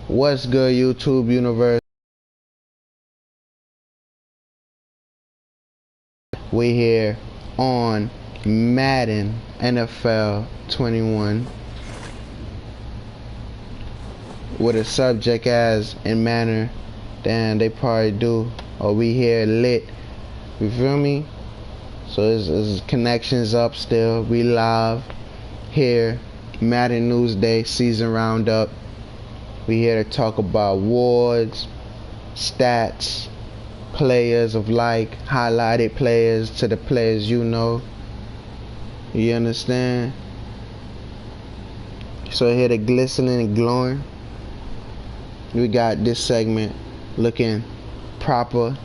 What's good, YouTube universe? We here on Madden NFL 21 with a subject as in manner. Damn, they probably do. Or we here lit. You feel me? So it's connections up still. We live here. Madden News Day season roundup. We here to talk about awards, stats, players of like, highlighted players to the players you know. You understand? So here the glistening and glowing. We got this segment looking proper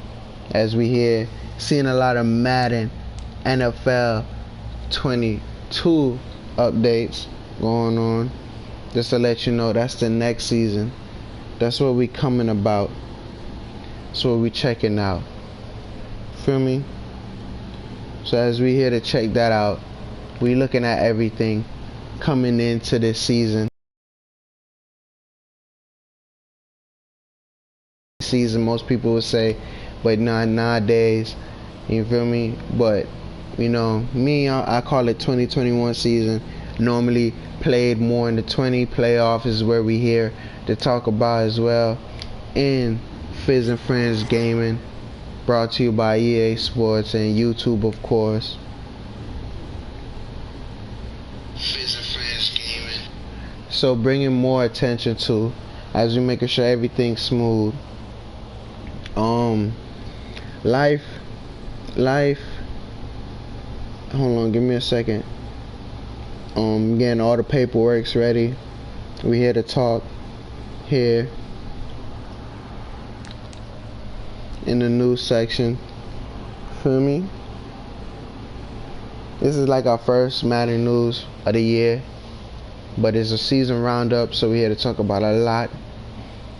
as we here seeing a lot of Madden NFL 22 updates going on. Just to let you know, that's the next season. That's what we coming about. That's what we checking out. Feel me? So as we here to check that out, we looking at everything coming into this season. Most people would say, but not nowadays. You feel me? But you know, me, I call it 2021 season. Normally played more in the 20 playoffs is where we here to talk about as well. And Fizz and Friends Gaming, brought to you by EA Sports and YouTube, of course. Fizz and Friends Gaming. So bringing more attention to, as we making sure everything's smooth. Life. Hold on, give me a second. Getting all the paperwork's ready. We here to talk here in the news section. Feel me? This is like our first Madden news of the year, but it's a season roundup, so we here to talk about a lot.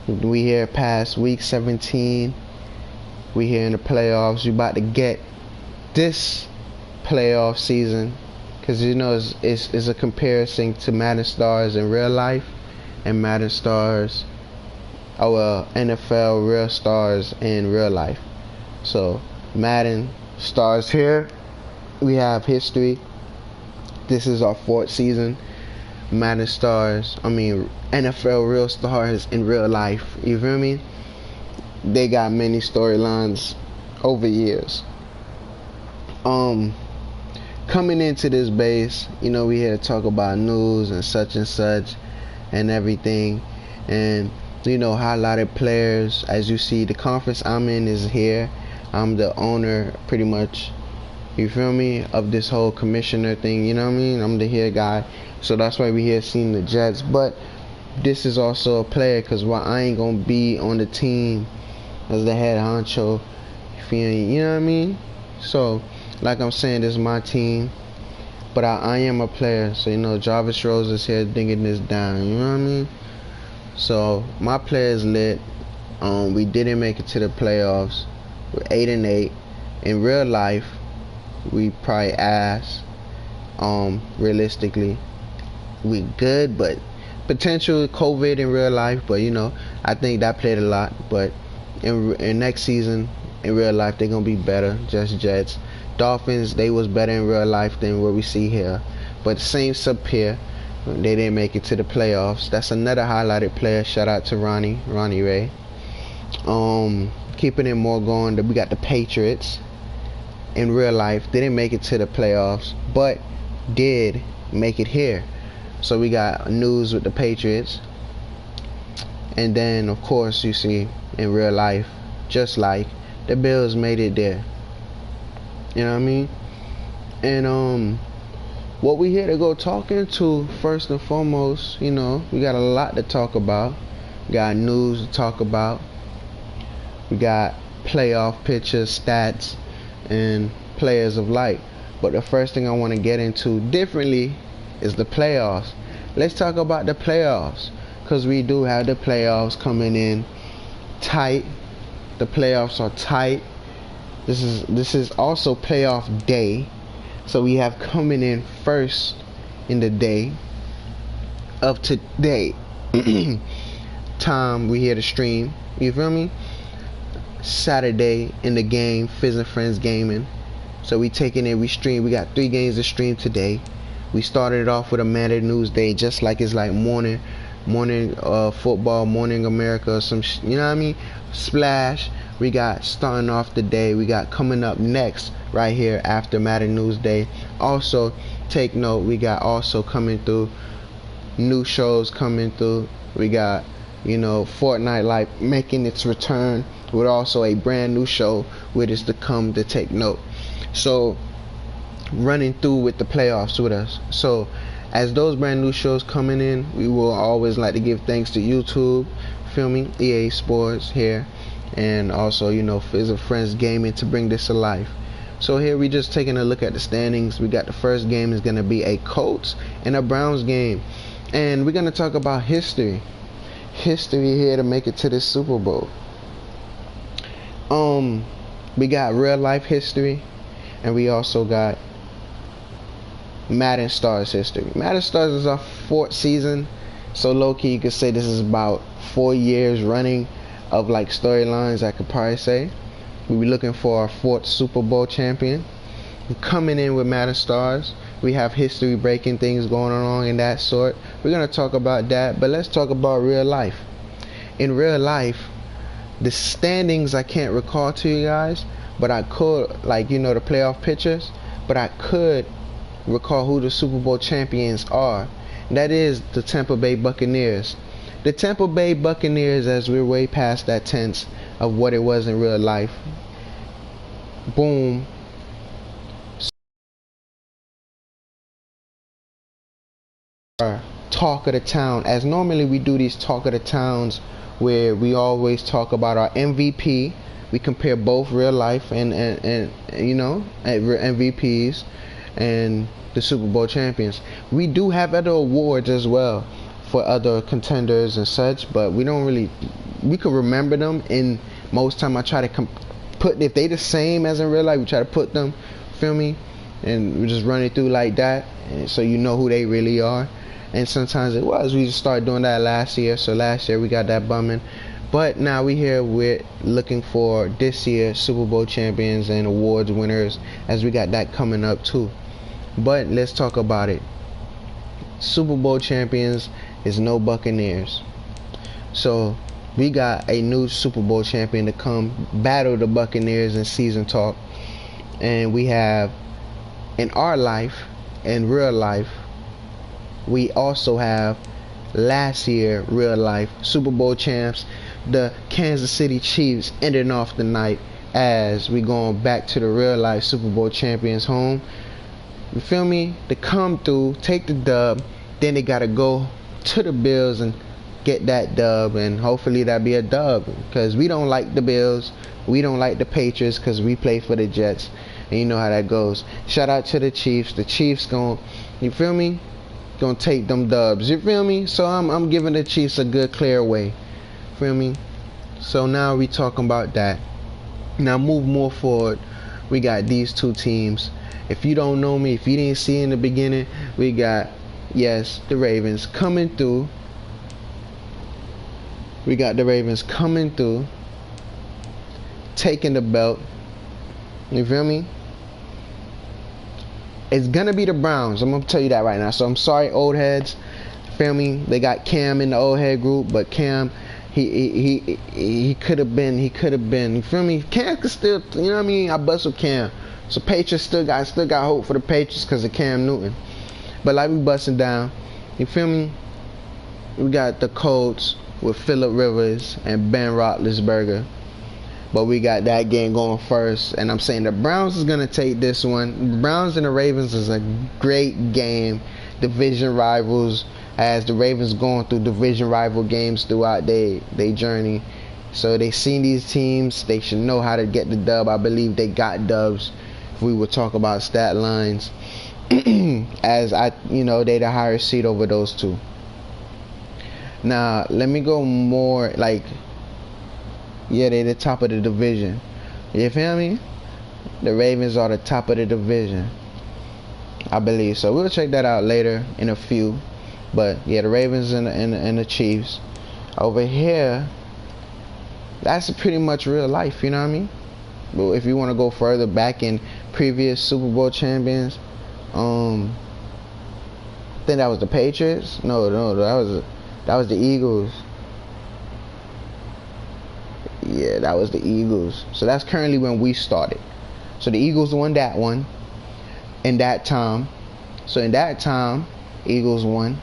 We here past week 17. We here in the playoffs. We about to get this playoff season, because you know it's a comparison to Madden Stars in real life and Madden Stars, NFL real stars in real life. So Madden Stars here, we have history. This is our 4th season. Madden Stars, NFL real stars in real life. You feel me? They got many storylines over years. Coming into this base, you know, we here to talk about news and such and everything, and you know, highlighted players. As you see, the conference I'm in is here. I'm the owner, pretty much. You feel me? Of this whole commissioner thing. You know what I mean? I'm the here guy. So that's why we here seeing the Jets. But this is also a player, because while I ain't gonna be on the team as the head honcho, you know what I mean? So like I'm saying, this is my team, but I am a player. So you know, Jarvis Rose is here digging this down. You know what I mean? So my player is lit. We didn't make it to the playoffs. We're 8-8. In real life, we probably ass. Realistically, we good, but potential COVID in real life. But you know, I think that played a lot. But in next season, in real life, they're gonna be better. Just Jets. Dolphins, they was better in real life than what we see here. But the Saints up here, they didn't make it to the playoffs. That's another highlighted player. Shout out to Ronnie Ray. Keeping it more going, we got the Patriots. In real life, didn't make it to the playoffs, but did make it here. So we got news with the Patriots. And then of course, you see in real life, just like the Bills made it there. You know what I mean? And what we here to go talking to, first and foremost, you know, we got a lot to talk about. We got news to talk about. We got playoff pictures, stats, and players of light. But the first thing I want to get into differently is the playoffs. Let's talk about the playoffs, because we do have the playoffs coming in tight. The playoffs are tight. This is also playoff day, so we have coming in first in the day of today. time we here to stream. You feel me? Saturday in the game, Fizz and Friends Gaming. So we taking it, we stream. We got 3 games to stream today. We started it off with a Madden news day, just like it's like morning football, morning America, some you know what I mean, splash. We got starting off the day. We got coming up next right here after Madden news day. Also take note, we got also coming through new shows coming through. We got, you know, Fortnite like making its return with also a brand new show with is to come to take note. So running through with the playoffs with us. So as those brand new shows coming in, we will always like to give thanks to YouTube, filming, EA Sports here, and also, you know, Fizz and Friends Gaming to bring this to life. So here we just taking a look at the standings. We got the first game is going to be a Colts and a Browns game, and we're going to talk about history here to make it to this Super Bowl. We got real life history, and we also got Madden Stars history. Madden Stars is our 4th season, so low-key you could say this is about 4 years running of like storylines, I could probably say. We'll be looking for our 4th Super Bowl champion. Coming in with Madden Stars, we have history breaking things going on in that sort. We're going to talk about that, but let's talk about real life. In real life, the standings I can't recall to you guys, but I could, like, you know, the playoff pictures, but I could recall who the Super Bowl champions are. That is the Tampa Bay Buccaneers. The Tampa Bay Buccaneers, as we're way past that tense of what it was in real life. Boom. Talk of the town, as normally we do these talk of the towns where we always talk about our MVP. We compare both real life and you know, MVPs and the Super Bowl champions. We do have other awards as well for other contenders and such, but we don't really, we could remember them, and most time I try to put, if they the same as in real life, we try to put them, feel me, and we just run it through like that, and so you know who they really are. And sometimes it was, we just started doing that last year, so last year we got that bumming. But now we here, we're looking for this year Super Bowl champions and awards winners, as we got that coming up too. But let's talk about it. Super Bowl champions is no Buccaneers. So we got a new Super Bowl champion to come battle the Buccaneers in season talk. And we have, in our life, in real life, we also have last year real life Super Bowl champs, the Kansas City Chiefs, ending off the night as we going back to the real life Super Bowl champions home. You feel me? To come through, take the dub, then they gotta go to the Bills and get that dub, and hopefully that be a dub, because we don't like the Bills, we don't like the Patriots, because we play for the Jets, and you know how that goes. Shout out to the Chiefs. The Chiefs gonna, you feel me, gonna take them dubs, you feel me? So I'm giving the Chiefs a good clear way, feel me? So now we talking about that. Now move more forward, we got these two teams. If you don't know me, if you didn't see in the beginning, we got, yes, the Ravens coming through. We got the Ravens coming through, taking the belt, you feel me? It's gonna be the Browns. I'm gonna tell you that right now. So I'm sorry, old heads. Feel me? They got Cam in the old head group, but Cam, he could have been. You feel me? Cam could still, you know what I mean? I bust with Cam. So Patriots still got hope for the Patriots because of Cam Newton. But like we busting down, you feel me? We got the Colts with Phillip Rivers and Ben Roethlisberger. But we got that game going first, and I'm saying the Browns is gonna take this one. The Browns and the Ravens is a great game, division rivals, as the Ravens going through division rival games throughout their journey. So they seen these teams, they should know how to get the dub. I believe they got dubs. If we would talk about stat lines, as you know, they the higher seed over those two. Now let me go more like, yeah, they the top of the division. You feel me? The Ravens are the top of the division, I believe. So we'll check that out later in a few. But yeah, the Ravens and the Chiefs Over here, that's pretty much real life, you know what I mean? But if you want to go further back in previous Super Bowl champions, I think that was the Patriots. No, that was the Eagles. Yeah, that was the Eagles. So that's currently when we started. So the Eagles won that one in that time. So in that time, Eagles won.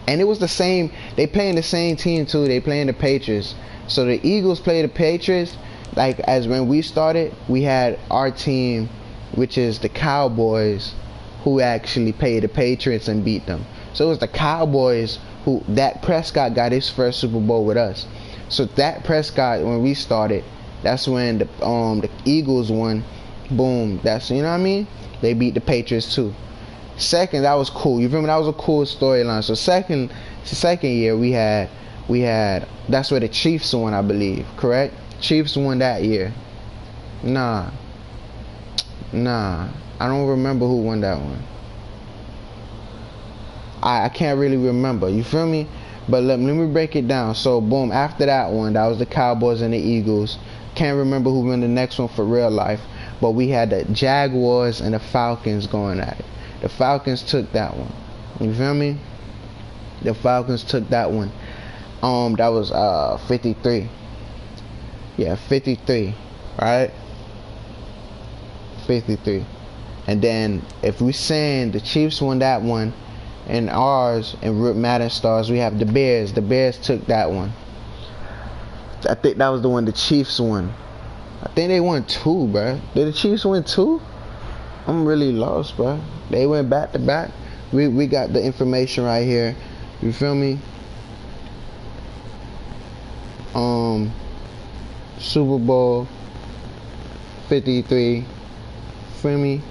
And it was the same. They playing the same team too. They playing the Patriots. So the Eagles play the Patriots. Like as when we started, we had our team, which is the Cowboys, who actually played the Patriots and beat them. So it was the Cowboys who Dak Prescott got his first Super Bowl with us. So Dak Prescott, when we started, that's when the Eagles won. Boom. That's, you know what I mean? They beat the Patriots too. Second, that was cool. You feel me? That was a cool storyline. So second year we had that's where the Chiefs won, I believe. Correct? Chiefs won that year. Nah. I don't remember who won that one. I can't really remember. You feel me? But let me break it down. So boom, after that one, that was the Cowboys and the Eagles. Can't remember who won the next one for real life. But we had the Jaguars and the Falcons going at it. The Falcons took that one. You feel me? The Falcons took that one. That was 53. Yeah, 53. Right? 53. And then if we saying the Chiefs won that one, and ours and Madden stars, we have the Bears. The Bears took that one. I think that was the one the Chiefs won. I think they won 2, bro. Did the Chiefs win 2? I'm really lost, bro. They went back to back. We got the information right here. You feel me? Super Bowl 53. Feel me?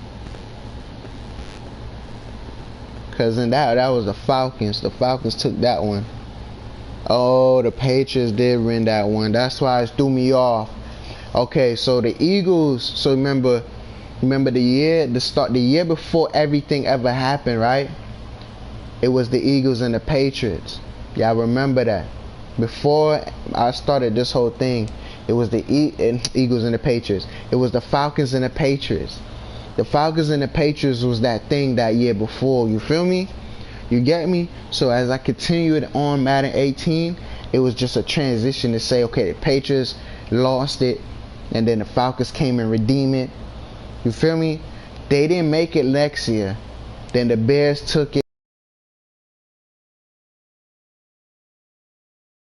Cause in that was the Falcons. The Falcons took that one. Oh, the Patriots did win that one. That's why it threw me off. Okay, so the Eagles. So remember the year before everything ever happened, right? It was the Eagles and the Patriots. Y'all remember that? Before I started this whole thing, it was the Eagles and the Patriots. It was the Falcons and the Patriots. The Falcons and the Patriots was that thing that year before. You feel me? You get me? So as I continued on Madden 18, it was just a transition to say, okay, the Patriots lost it, and then the Falcons came and redeemed it. You feel me? They didn't make it next year. Then the Bears took it.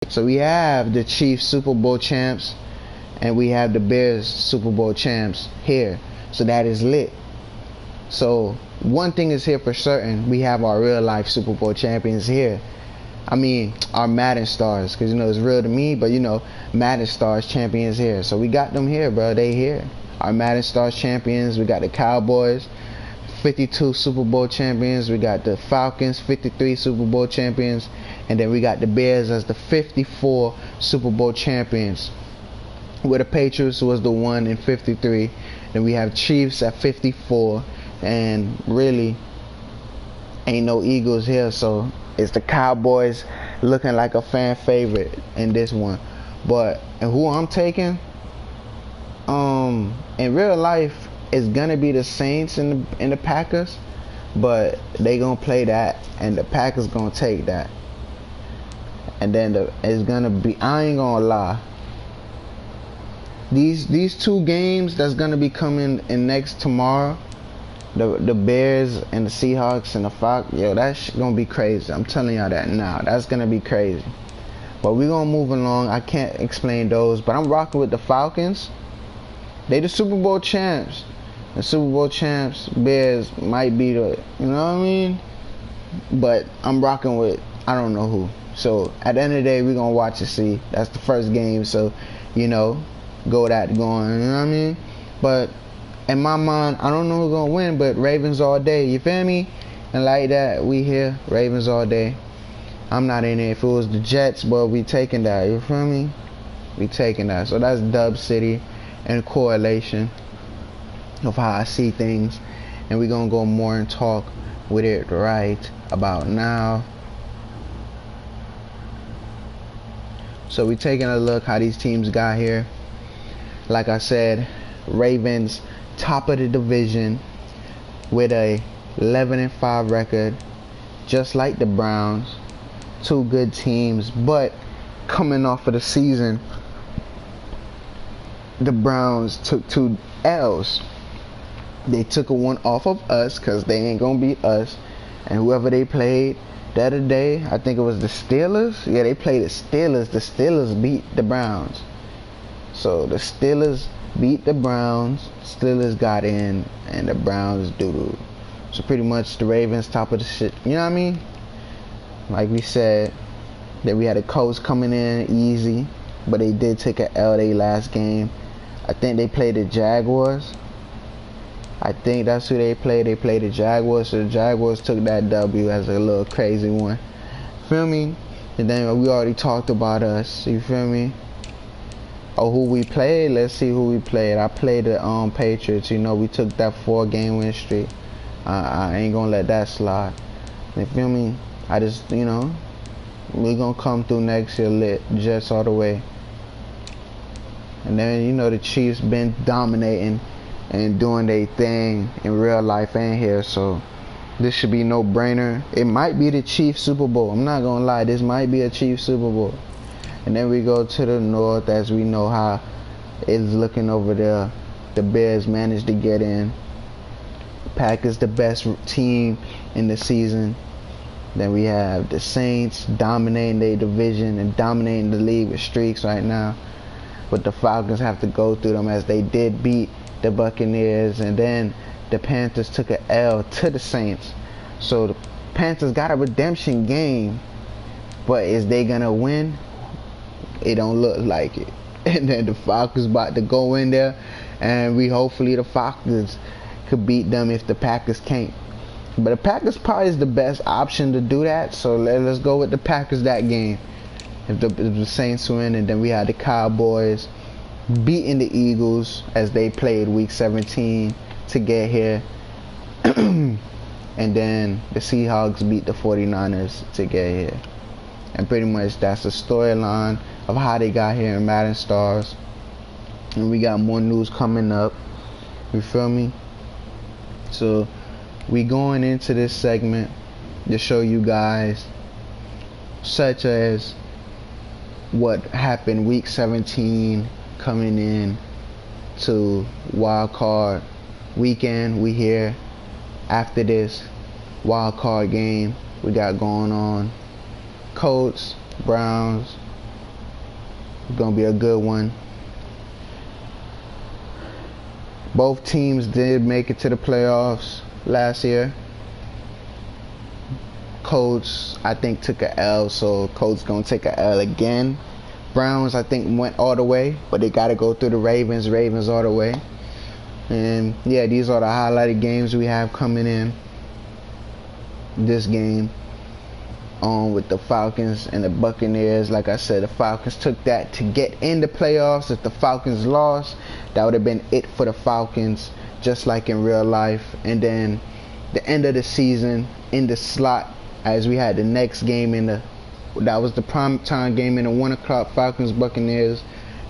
So we have the Chiefs Super Bowl champs, and we have the Bears Super Bowl champs here. So that is lit. So one thing is here for certain, we have our real life Super Bowl champions here. I mean, our Madden stars, because you know it's real to me, but you know, Madden stars champions here. So we got them here, bro. They here. Our Madden stars champions. We got the Cowboys, 52 Super Bowl champions. We got the Falcons, 53 Super Bowl champions. And then we got the Bears as the 54 Super Bowl champions. Where the Patriots was the one in 53. Then we have Chiefs at 54. And really, ain't no Eagles here, so it's the Cowboys looking like a fan favorite in this one. But and who I'm taking, in real life, it's gonna be the Saints and the Packers, but they gonna play that, and the Packers gonna take that. And then it's gonna be, I ain't gonna lie, these two games that's gonna be coming in next tomorrow. The Bears and the Seahawks and the Falcons, yo, that's gonna be crazy. I'm telling y'all that now. That's gonna be crazy. But we're gonna move along. I can't explain those, but I'm rocking with the Falcons. They the Super Bowl champs. The Super Bowl champs, Bears might be the, you know what I mean? But I'm rocking with, I don't know who. So at the end of the day, we're gonna watch and see. That's the first game, so you know, go that going, you know what I mean? But in my mind, I don't know who's gonna win, but Ravens all day. You feel me? And like that, we here, Ravens all day. I'm not in it. If it was the Jets, but we taking that. You feel me? We taking that. So that's Dub City and correlation of how I see things, and we're gonna go more and talk with it right about now. So we taking a look how these teams got here. Like I said, Ravens top of the division with a 11-5 record, just like the Browns. Two good teams, but coming off of the season, the Browns took 2 L's. They took a one off of us because they ain't gonna beat us, and whoever they played the other day, I think it was the Steelers. Yeah, they played the Steelers. The Steelers beat the Browns. So the Steelers beat the Browns. Steelers got in, and the Browns doodled. So pretty much the Ravens top of the shit. You know what I mean? Like we said, that we had a coach coming in easy, but they did take a L their last game. I think they played the Jaguars. I think that's who they played. They played the Jaguars. So the Jaguars took that W as a little crazy one. Feel me? And then we already talked about us. You feel me? Oh, who we played? Let's see who we played. I played the Patriots. You know, we took that 4-game win streak. I ain't gonna let that slide. You feel me? I just, you know, we gonna come through next year lit. Jets all the way. And then, you know, the Chiefs been dominating and doing their thing in real life and here, so this should be no brainer. It might be the Chiefs Super Bowl. I'm not gonna lie, this might be a Chiefs Super Bowl. And then we go to the north, as we know how it's looking over there. The Bears managed to get in. Packers the best team in the season. Then we have the Saints dominating their division and dominating the league with streaks right now. But the Falcons have to go through them, as they did beat the Buccaneers, and then the Panthers took a L to the Saints. So the Panthers got a redemption game, but is they gonna win? It don't look like it. And then the Falcons about to go in there, and hopefully the Falcons could beat them if the Packers can't. But the Packers probably is the best option to do that, so let's go with the Packers that game. If the Saints win, and then we had the Cowboys beating the Eagles as they played week 17 to get here. And then the Seahawks beat the 49ers to get here. And pretty much that's the storyline of how they got here in Madden Stars. And we got more news coming up. You feel me? So we going into this segment to show you guys, such as what happened week 17 coming in to wild card weekend. We here after this wild card game we got going on. Colts, Browns, gonna be a good one. Both teams did make it to the playoffs last year. Colts, I think, took a L, so Colts gonna take a L again. Browns, I think, went all the way, but they gotta go through the Ravens. Ravens all the way. And yeah, these are the highlighted games we have coming in. This game with the Falcons and the Buccaneers. Like I said, the Falcons took that to get in the playoffs. If the Falcons lost, that would have been it for the Falcons, just like in real life. And then the end of the season in the slot, as we had the next game that was the prime time game in the 1 o'clock, Falcons Buccaneers.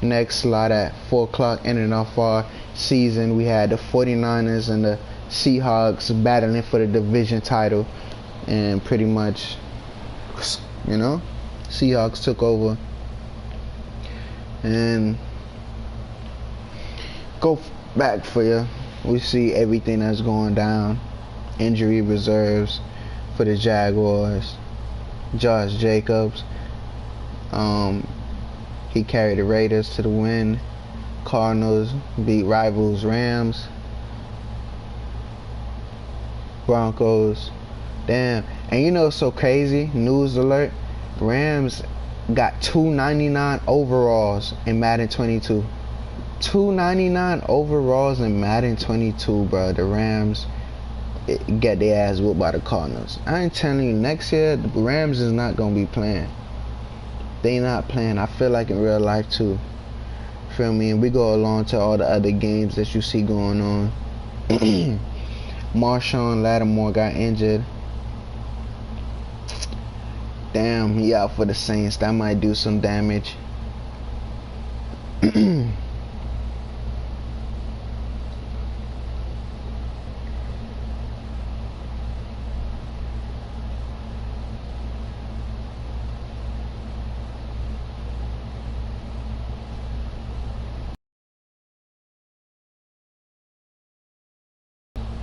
Next slot at 4 o'clock, ending off our season, we had the 49ers and the Seahawks battling for the division title. And pretty much, you know, Seahawks took over. And go back for you. We see everything that's going down. Injury reserves for the Jaguars. Josh Jacobs, he carried the Raiders to the win. Cardinals beat rivals Rams. Broncos, damn. And you know what's so crazy? News alert: Rams got 299 overalls in Madden 22. 299 overalls in Madden 22, bro. The Rams get their ass whooped by the Cardinals. I ain't telling you, next year the Rams is not gonna be playing. They not playing. I feel like in real life too. Feel me? And we go along to all the other games that you see going on. Marshawn Lattimore got injured. Damn, he out for the Saints. That might do some damage.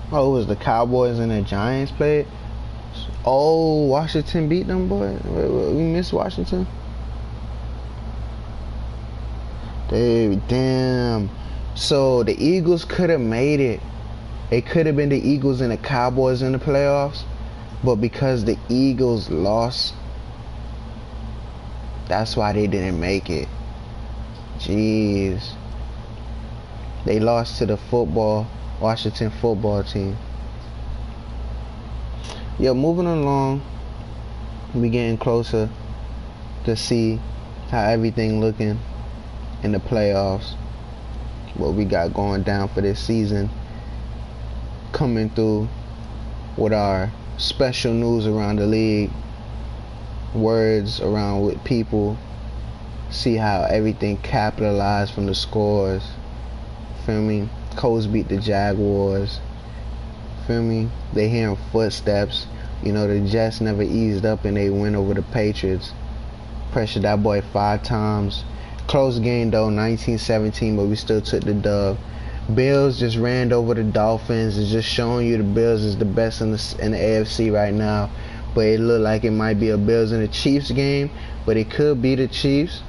Oh, it was the Cowboys and the Giants played. Oh, Washington beat them, boy. We missed Washington. Damn. So the Eagles could have made it. It could have been the Eagles and the Cowboys in the playoffs, but because the Eagles lost, that's why they didn't make it. Jeez. They lost to the Washington football team. Yeah, moving along, we getting closer to see how everything looking in the playoffs. What we got going down for this season. Coming through with our special news around the league, words around with people, see how everything capitalized from the scores. Feel me? Colts beat the Jaguars. Feel me? They hearing footsteps. You know, the Jets never eased up and they win over the Patriots. Pressured that boy 5 times. Close game though, 19-17, but we still took the dub. Bills just ran over the Dolphins. It's just showing you the Bills is the best in the AFC right now. But it looked like it might be a Bills and the Chiefs game, but it could be the Chiefs.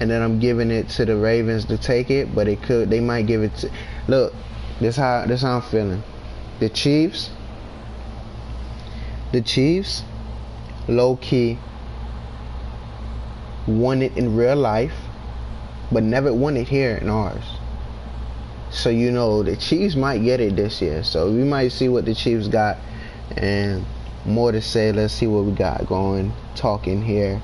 And then I'm giving it to the Ravens to take it, but they might give it to. Look, this how I'm feeling. The Chiefs, low key won it in real life, but never won it here in ours. So you know the Chiefs might get it this year. So we might see what the Chiefs got, and more to say. Let's see what we got going. Talking here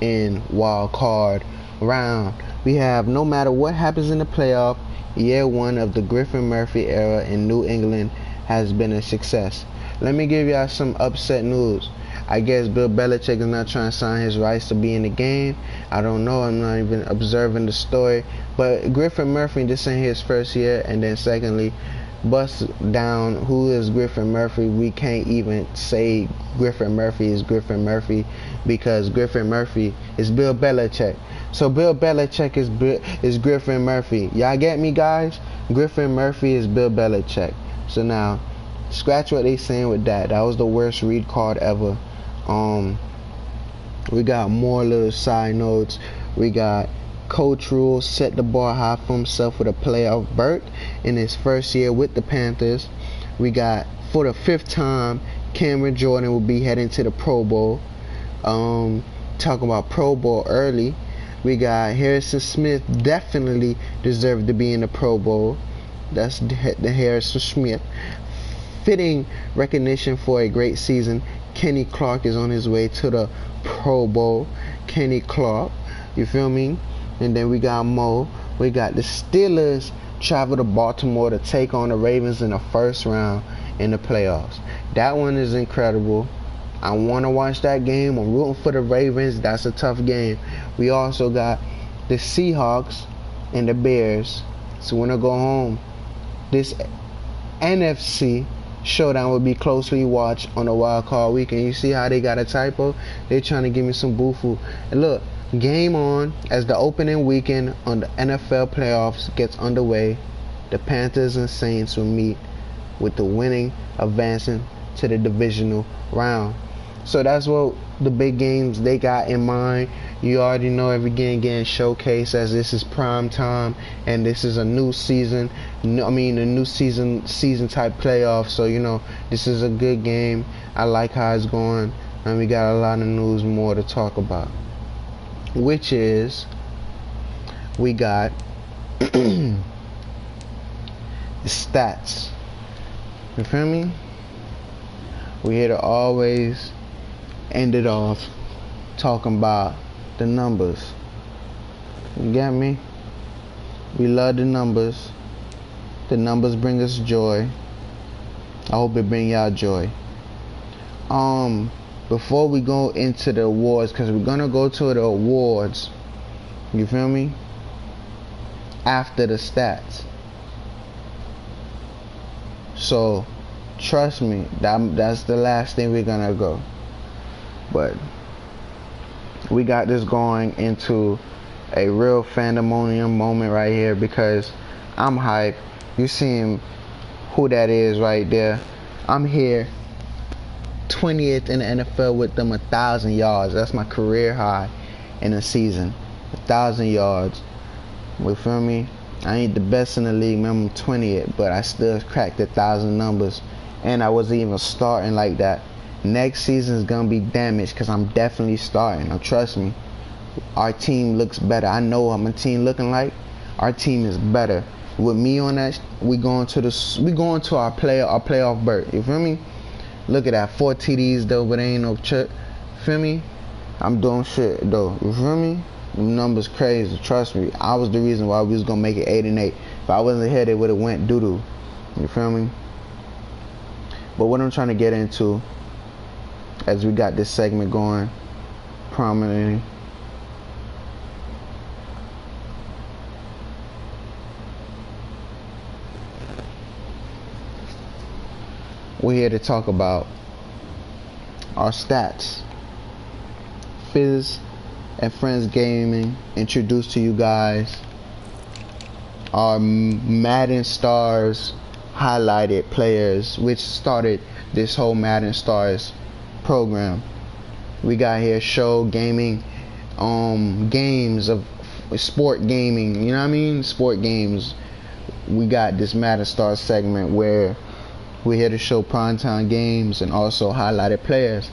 in wild card round, we have no matter what happens in the playoff, year 1 of the Griffin Murphy era in New England has been a success. Let me give y'all some upset news. I guess Bill Belichick is not trying to sign his rights to be in the game. I don't know. I'm not even observing the story. But Griffin Murphy, this ain't his first year. And then secondly, bust down who is Griffin Murphy. We can't even say Griffin Murphy is Griffin Murphy because Griffin Murphy is Bill Belichick. So Bill Belichick is Griffin Murphy. Y'all get me, guys? Griffin Murphy is Bill Belichick. So now, scratch what they saying with that. That was the worst read card ever. We got more little side notes. We got Coach Rule set the bar high for himself with a playoff berth in his first year with the Panthers. We got, for the 5th time, Cameron Jordan will be heading to the Pro Bowl. Talking about Pro Bowl early. We got Harrison Smith definitely deserved to be in the Pro Bowl. That's the Harrison Smith. Fitting recognition for a great season. Kenny Clark is on his way to the Pro Bowl. Kenny Clark, you feel me? And then we got Mo. We got the Steelers travel to Baltimore to take on the Ravens in the first round in the playoffs. That one is incredible. I want to watch that game. I'm rooting for the Ravens. That's a tough game. We also got the Seahawks and the Bears. So when I go home, this NFC showdown will be closely watched on the wild card weekend. You see how they got a typo? They're trying to give me some boo-foo. And look, game on as the opening weekend on the NFL playoffs gets underway. The Panthers and Saints will meet with the winning advancing to the divisional round. So that's what the big games they got in mind. You already know every game getting showcased as this is prime time and this is a new season. A new season type playoff. So you know this is a good game. I like how it's going, and we got a lot of news more to talk about. Which is we got the stats. You feel me? We here to always end it off talking about the numbers. You get me? We love the numbers. The numbers bring us joy. I hope it bring y'all joy. Before we go into the awards, because we're gonna go to the awards, you feel me? after the stats. So trust me, that's the last thing we're gonna go. But we got this going into a real fandemonium moment right here, because I'm hyped. You seeing who that is right there. I'm here 20th in the NFL with them 1,000 yards. That's my career high in a season. 1,000 yards. You feel me? I ain't the best in the league, man. I'm 20th, but I still cracked 1,000 numbers, and I wasn't even starting like that. Next season is gonna be damaged because I'm definitely starting. Now trust me, our team looks better. I know what my team looking like. Our team is better. With me on that, we going to our playoff berth. You feel me? Look at that, 4 TDs though, but ain't no chip. Feel me? I'm doing shit though. You feel me? The numbers crazy. Trust me. I was the reason why we was gonna make it 8-8. If I wasn't here, they would have went doo doo. You feel me? But what I'm trying to get into, as we got this segment going prominently, we're here to talk about our stats. Fizz and Friends Gaming introduced to you guys our Madden Stars highlighted players, which started this whole Madden Stars program. We got here show gaming, games of sport gaming, you know what I mean? Sport games. We got this Madden Stars segment where we're here to show primetime games and also highlighted players.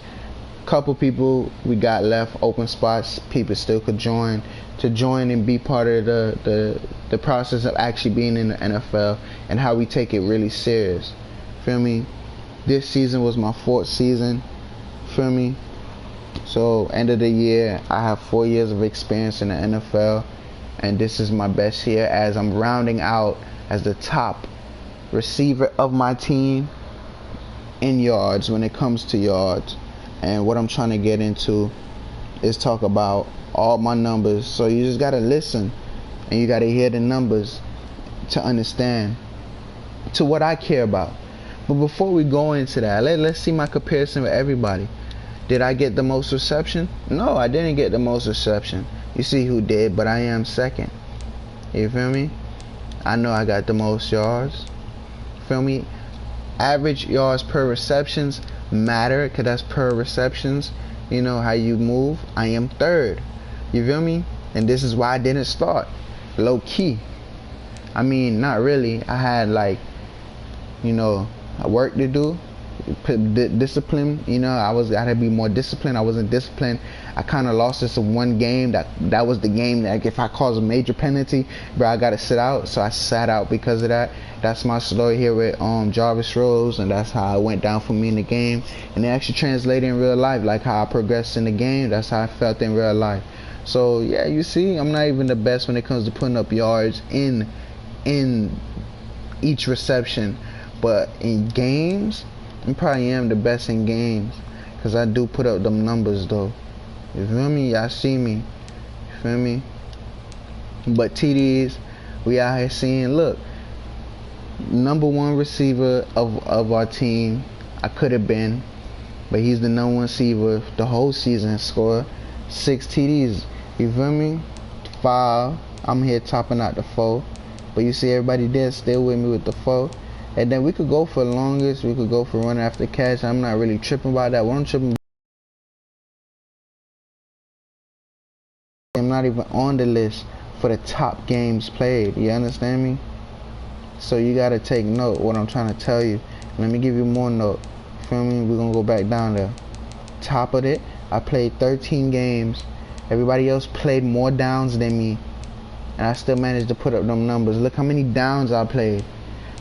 Couple people we got left open spots. People still could join and be part of the process of actually being in the NFL and how we take it really serious. Feel me? This season was my 4th season. Feel me? So end of the year, I have 4 years of experience in the NFL, and this is my best year as I'm rounding out as the top receiver of my team in yards when it comes to yards. And what I'm trying to get into is talk about all my numbers. So you just gotta listen and you gotta hear the numbers to understand to what I care about. But before we go into that, let's see my comparison with everybody. Did I get the most reception? No, I didn't get the most reception. You see who did, but I am second. You feel me? I know I got the most yards. Feel me? Average yards per receptions matter, because that's per receptions. You know how you move. I am 3rd. You feel me? And this is why I didn't start. Low key. I mean, not really. I had work to do. Discipline. I had to be more disciplined. I wasn't disciplined. I kind of lost this in one game. That was the game that if I cause a major penalty, bro, I gotta sit out. So I sat out because of that. That's my story here with Jarvis Rose, and that's how it went down for me in the game. And it actually translated in real life, like how I progressed in the game. That's how I felt in real life. So yeah, you see, I'm not even the best when it comes to putting up yards in each reception, but in games, I probably am the best in games, because I do put up them numbers though. You feel me? Y'all see me. You feel me? But TDs, we out here seeing, look, #1 receiver of our team. I could have been, but he's the #1 receiver the whole season. Scored 6 TDs. You feel me? 5. I'm here topping out the 4. But you see everybody there still with me with the 4. And then we could go for longest. We could go for run after catch. I'm not really tripping about that. What I'm tripping, I'm not even on the list for the top games played. You understand me? So you gotta take note what I'm trying to tell you. Let me give you more note. Feel me? We're gonna go back down there. Top of it, I played 13 games. Everybody else played more downs than me, and I still managed to put up them numbers. Look how many downs I played.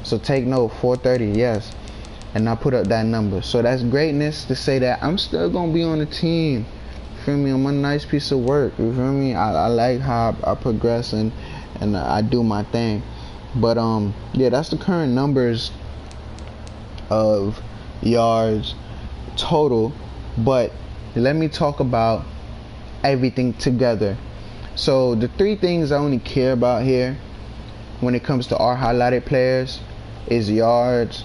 So take note, 430, yes. And I put up that number. So that's greatness to say that I'm still gonna be on the team. Feel me? I'm a nice piece of work. You feel me? I like how I progress and I do my thing. But yeah, that's the current numbers of yards total. But let me talk about everything together. So the 3 things I only care about here when it comes to our highlighted players is yards,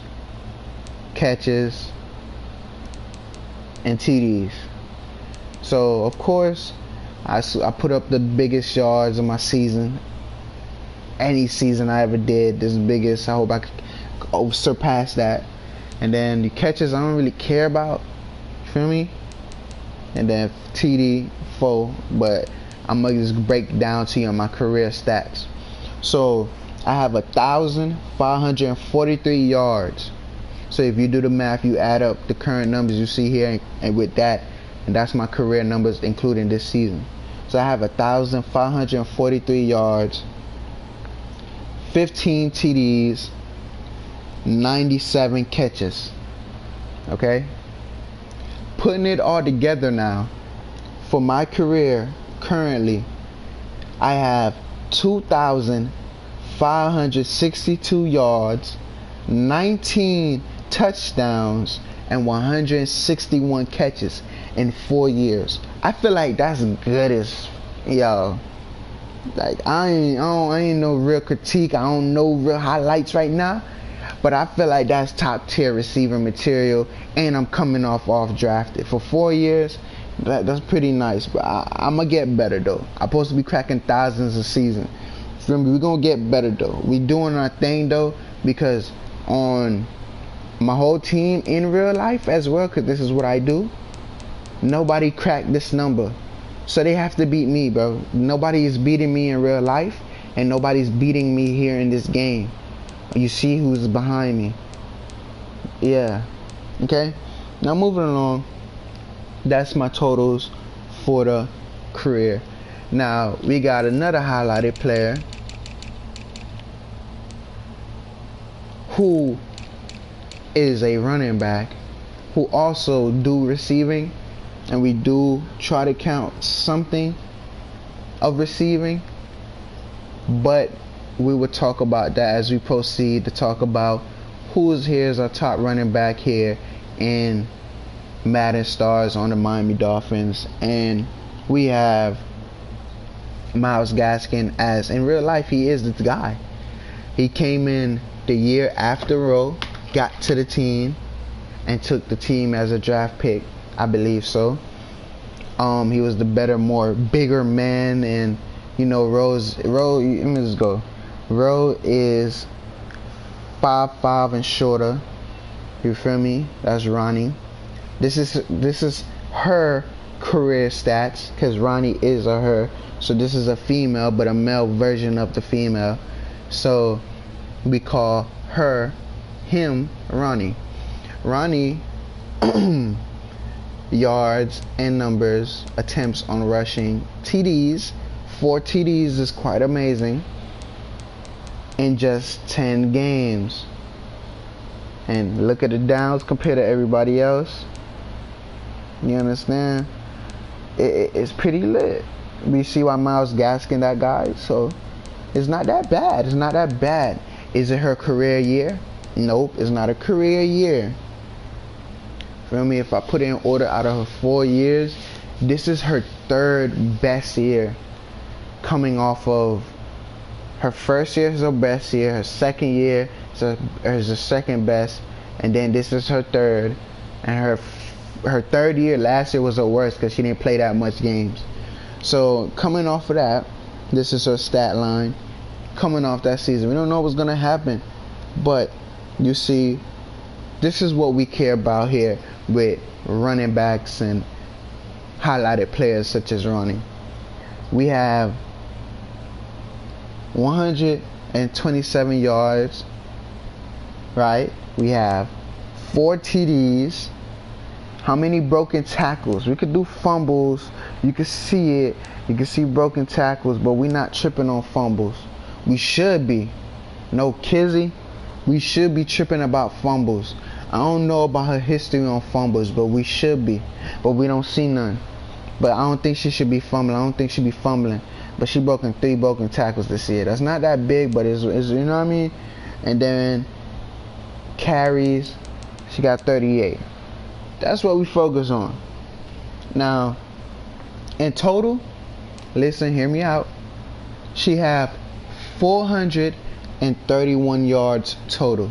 catches, and TDs. So of course I put up the biggest yards of my season, any season I ever did. This is the biggest. I hope I could surpass that. And then the catches I don't really care about, you feel me? And then TD 4, but I'm gonna just break down to you on my career stats. So I have 1,543 yards. So if you do the math, you add up the current numbers you see here, and with that, and that's my career numbers including this season. So I have 1,543 yards, 15 TDs, 97 catches. Okay? Putting it all together now, for my career currently, I have 2,562 yards, 19 touchdowns, and 161 catches in 4 years. I feel like that's good as, yo. Like I ain't no real critique. I don't know real highlights right now, but I feel like that's top tier receiver material, and I'm coming off drafted for 4 years. That's pretty nice, but I'm gonna get better though. I'm supposed to be cracking thousands a season. Feel me? We're gonna get better though. We doing our thing though, because on my whole team in real life as well, because this is what I do, nobody cracked this number, so they have to beat me, bro. Nobody is beating me in real life, and nobody's beating me here in this game. You see who's behind me. Yeah. Okay, now moving along, that's my totals for the career. Now we got another highlighted player who is a running back who also do receiving, and we do try to count something of receiving, but we will talk about that as we proceed to talk about who is here as our top running back here in Madden Stars on the Miami Dolphins. And we have Myles Gaskin, as in real life he is this guy. He came in the year after Rowe got to the team and took the team as a draft pick, I believe so. He was the better, bigger man, and you know Rowe, let me just go. Rowe is 5'5" and shorter. You feel me? That's Ronnie. This is her career stats, because Ronnie is a her. So this is a female, but a male version of the female. So we call him Ronnie. Ronnie yards and numbers, attempts on rushing, TDs. 4 TDs is quite amazing in just 10 games. And look at the downs compared to everybody else. You understand? It's pretty lit. We see why Myles Gaskin that guy. So it's not that bad. It's not that bad. Is it her career year? Nope, it's not a career year. Feel me? If I put it in order out of her 4 years, this is her 3rd best year. Coming off of her first year is her best year, her second year is her 2nd best, and then this is her 3rd, and her 3rd year last year was her worst because she didn't play that much games. So coming off of that, this is her stat line. Coming off that season, we don't know what's gonna happen, but you see, this is what we care about here with running backs and highlighted players such as Ronnie. We have 127 yards, right? We have 4 TDs. How many broken tackles? We could do fumbles. You can see it. You can see broken tackles, but we're not tripping on fumbles. We should be. No Kizzy. We should be tripping about fumbles. I don't know about her history on fumbles, but we should be. But we don't see none. But I don't think she should be fumbling. I don't think she'd be fumbling. But she broken 3 broken tackles this year. That's not that big, but it's you know what I mean? And then carries, she got 38. That's what we focus on. Now, in total, listen, hear me out. She have 231 yards total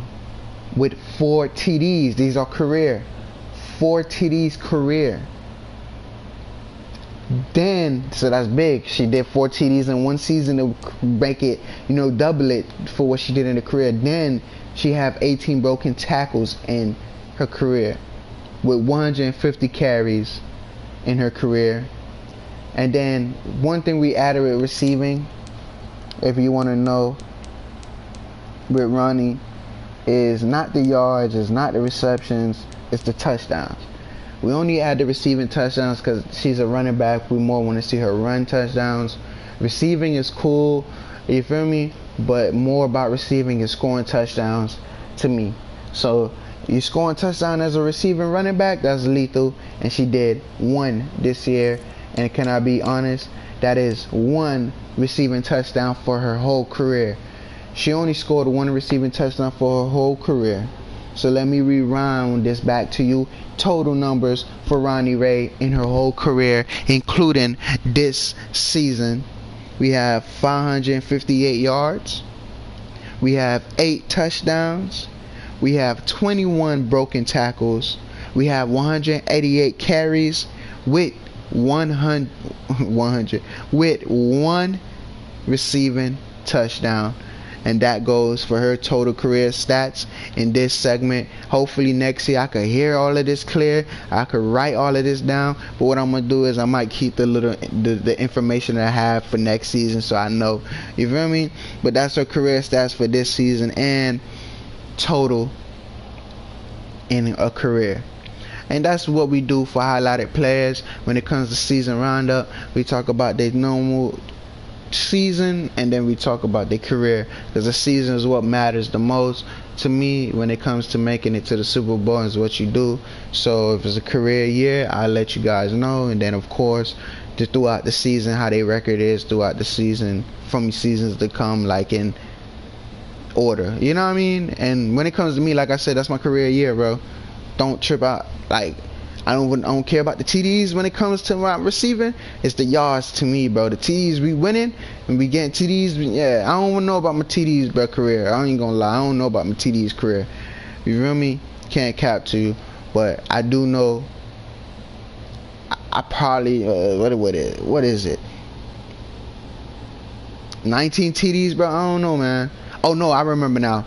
with 4 TDs. These are career. 4 TDs career. Then, so that's big. She did 4 TDs in one season to make it, double it for what she did in the career. Then she have 18 broken tackles in her career with 150 carries in her career. And then one thing we added with receiving, if you want to know, with Ronnie, is not the yards, it's not the receptions, it's the touchdowns. We only add the receiving touchdowns because she's a running back. We more want to see her run touchdowns. Receiving is cool, you feel me? But more about receiving is scoring touchdowns to me. So you scoring touchdown as a receiving running back, that's lethal. And she did 1 this year. And can I be honest? That is 1 receiving touchdown for her whole career. She only scored 1 receiving touchdown for her whole career. So let me rewind this back to you. Total numbers for Ronnie Ray in her whole career, including this season. We have 558 yards. We have 8 touchdowns. We have 21 broken tackles. We have 188 carries with 100 with 1 receiving touchdown. And that goes for her total career stats in this segment. Hopefully next year I could hear all of this clear. I could write all of this down. But what I'm gonna do is I might keep the information that I have for next season, so I know. You feel me? But that's her career stats for this season and total in a career. And that's what we do for highlighted players. When it comes to season roundup, we talk about their normal season and then we talk about their career, because the season is what matters the most to me when it comes to making it to the Super Bowl, is what you do. So if it's a career year, I'll let you guys know, and then of course just throughout the season how their record is throughout the season from seasons to come, like in order, you know what I mean? And when it comes to me, like I said, that's my career year, bro. Don't trip out. Like I don't care about the TDs when it comes to my receiving. It's the yards to me, bro. The TDs we winning and we getting TDs. Yeah, I don't want to know about my TDs, bro, career. I ain't gonna lie. I don't know about my TDs career. You feel me? Can't cap to you, but I do know. I probably what is it? 19 TDs, bro. I don't know, man. Oh no, I remember now.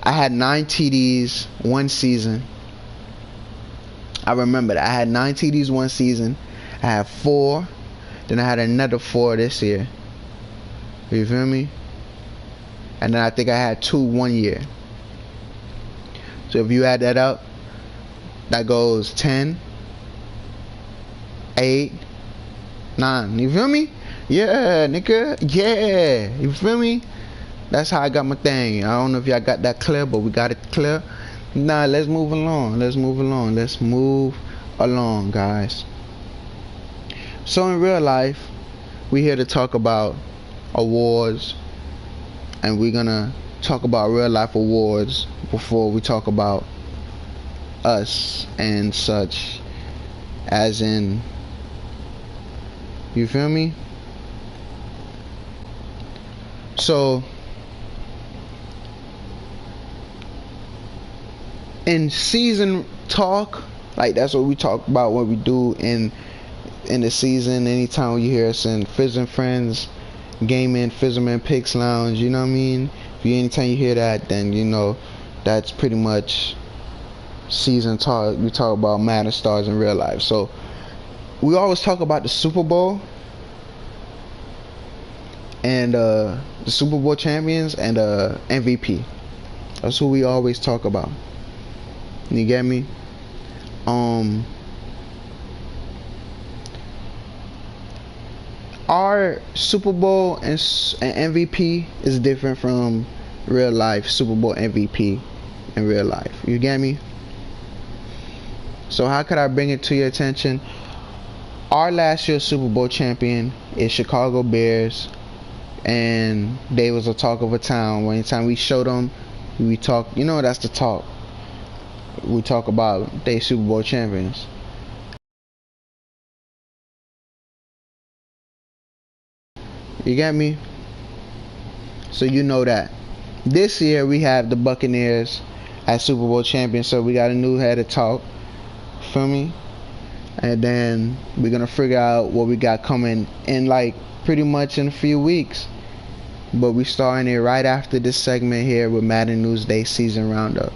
I had 9 TDs one season. I remember that I had 9 TDs one season. I had 4. Then I had another 4 this year. You feel me? And then I think I had 2 one year. So if you add that up, that goes 10, 8, 9. You feel me? Yeah, nigga. Yeah. You feel me? That's how I got my thing. I don't know if y'all got that clear, but we got it clear. Nah, let's move along. Let's move along, guys. So in real life, we here to talk about awards, and we're gonna talk about real life awards before we talk about us and such, as in, you feel me? So in season talk, like that's what we talk about, what we do in the season. Anytime you hear us in Fizz and Friends Gaming, Fizzerman Picks Lounge, you know what I mean? Anytime you hear that, then you know that's pretty much season talk. We talk about Madden stars in real life. So we always talk about the Super Bowl and the Super Bowl champions and MVP. That's who we always talk about. You get me? Our Super Bowl and MVP is different from real life Super Bowl MVP in real life. You get me? So how could I bring it to your attention? Our last year's Super Bowl champion is Chicago Bears, and they was a talk of a town. Anytime we showed them, we talk. You know, that's the talk. We talk about they Super Bowl champions. You get me? So you know that. This year we have the Buccaneers as Super Bowl champions, so we got a new head of talk. Feel me? And then we're gonna figure out what we got coming in, like pretty much in a few weeks. But we starting it right after this segment here with Madden Newsday season roundup.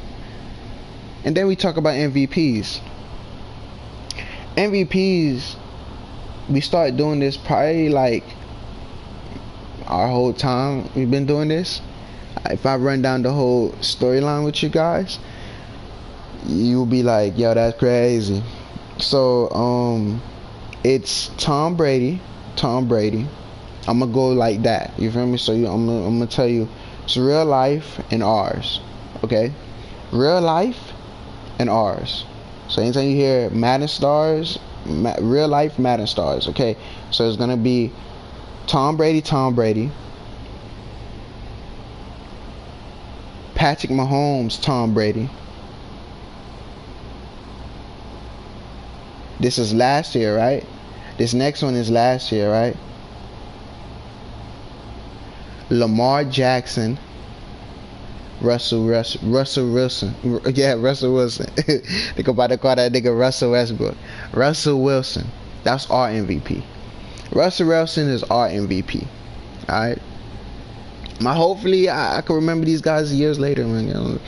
And then we talk about MVPs. MVPs, we started doing this probably like our whole time we've been doing this. If I run down the whole storyline with you guys, you'll be like, yo, that's crazy. So it's Tom Brady. I'm gonna go like that, you feel me? So I'm gonna tell you it's real life and ours, okay? Real life and ours. So anytime you hear Madden stars, real life Madden stars, okay? So it's gonna be Tom Brady, Patrick Mahomes, Tom Brady. This is last year, right? This next one is last year, right? Lamar Jackson, Russell Wilson. Yeah, Russell Wilson. They about to call that nigga Russell Westbrook. Russell Wilson. That's our MVP. Russell Wilson is our MVP. Alright? Hopefully I can remember these guys years later, man. You know,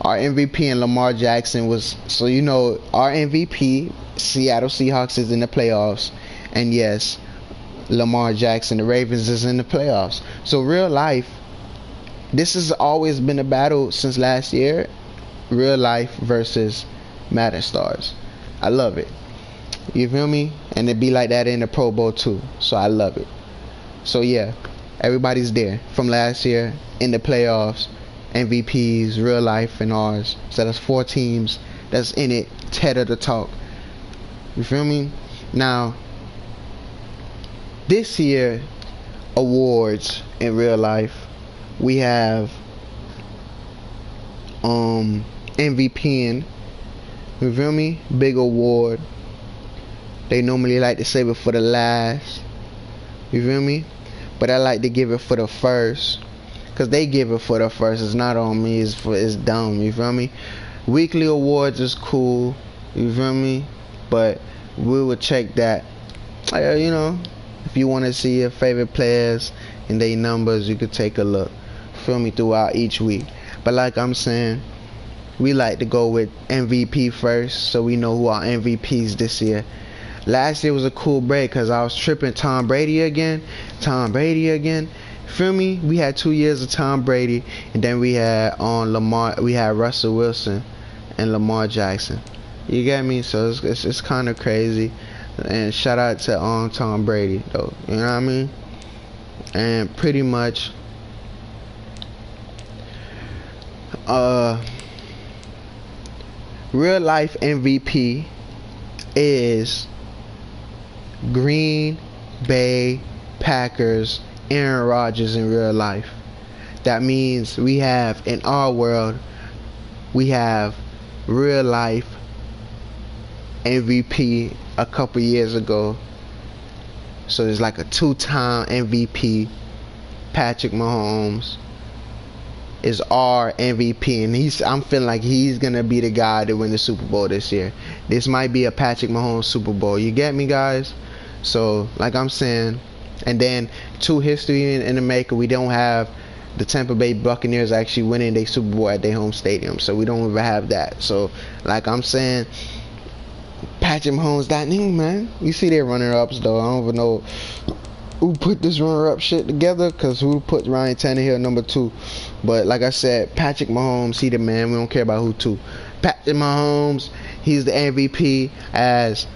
our MVP and Lamar Jackson was, so you know, our MVP, Seattle Seahawks, is in the playoffs. And yes, Lamar Jackson, the Ravens, is in the playoffs. So real life, this has always been a battle since last year. Real life versus Madden stars. I love it. You feel me? And it be like that in the Pro Bowl too. So I love it. So yeah, everybody's there from last year in the playoffs. MVPs, real life, and ours. So that's 4 teams that's in it. Head of the talk. You feel me? Now, this year, awards in real life, we have MVP. You feel me? Big award. They normally like to save it for the last. You feel me? But I like to give it for the first. Cause they give it for the first. It's not on me. It's dumb. You feel me? Weekly awards is cool. You feel me? But we will check that. You know, if you want to see your favorite players and their numbers, you could take a look. Feel me? Throughout each week. But like I'm saying, we like to go with MVP first, so we know who our MVPs this year. Last year was a cool break because I was tripping Tom Brady again. Feel me? We had 2 years of Tom Brady, and then we had Russell Wilson and Lamar Jackson. You get me? So it's kind of crazy. And shout out to Tom Brady though. You know what I mean? And pretty much real life MVP is Green Bay Packers Aaron Rodgers in real life. That means we have, in our world, we have real life MVP a couple years ago. So there's like a 2-time MVP. Patrick Mahomes is our MVP, and I'm feeling like he's gonna be the guy to win the Super Bowl this year. This might be a Patrick Mahomes Super Bowl. You get me, guys? So like I'm saying, and then 2 history in the maker. We don't have the Tampa Bay Buccaneers actually winning their Super Bowl at their home stadium, so we don't even have that. So like I'm saying, Patrick Mahomes, that nigga, man. You see their runner-ups though. I don't even know who put this runner-up shit together, because who put Ryan Tannehill number 2. But like I said, Patrick Mahomes, he the man. We don't care about who 2. Patrick Mahomes, he's the MVP, as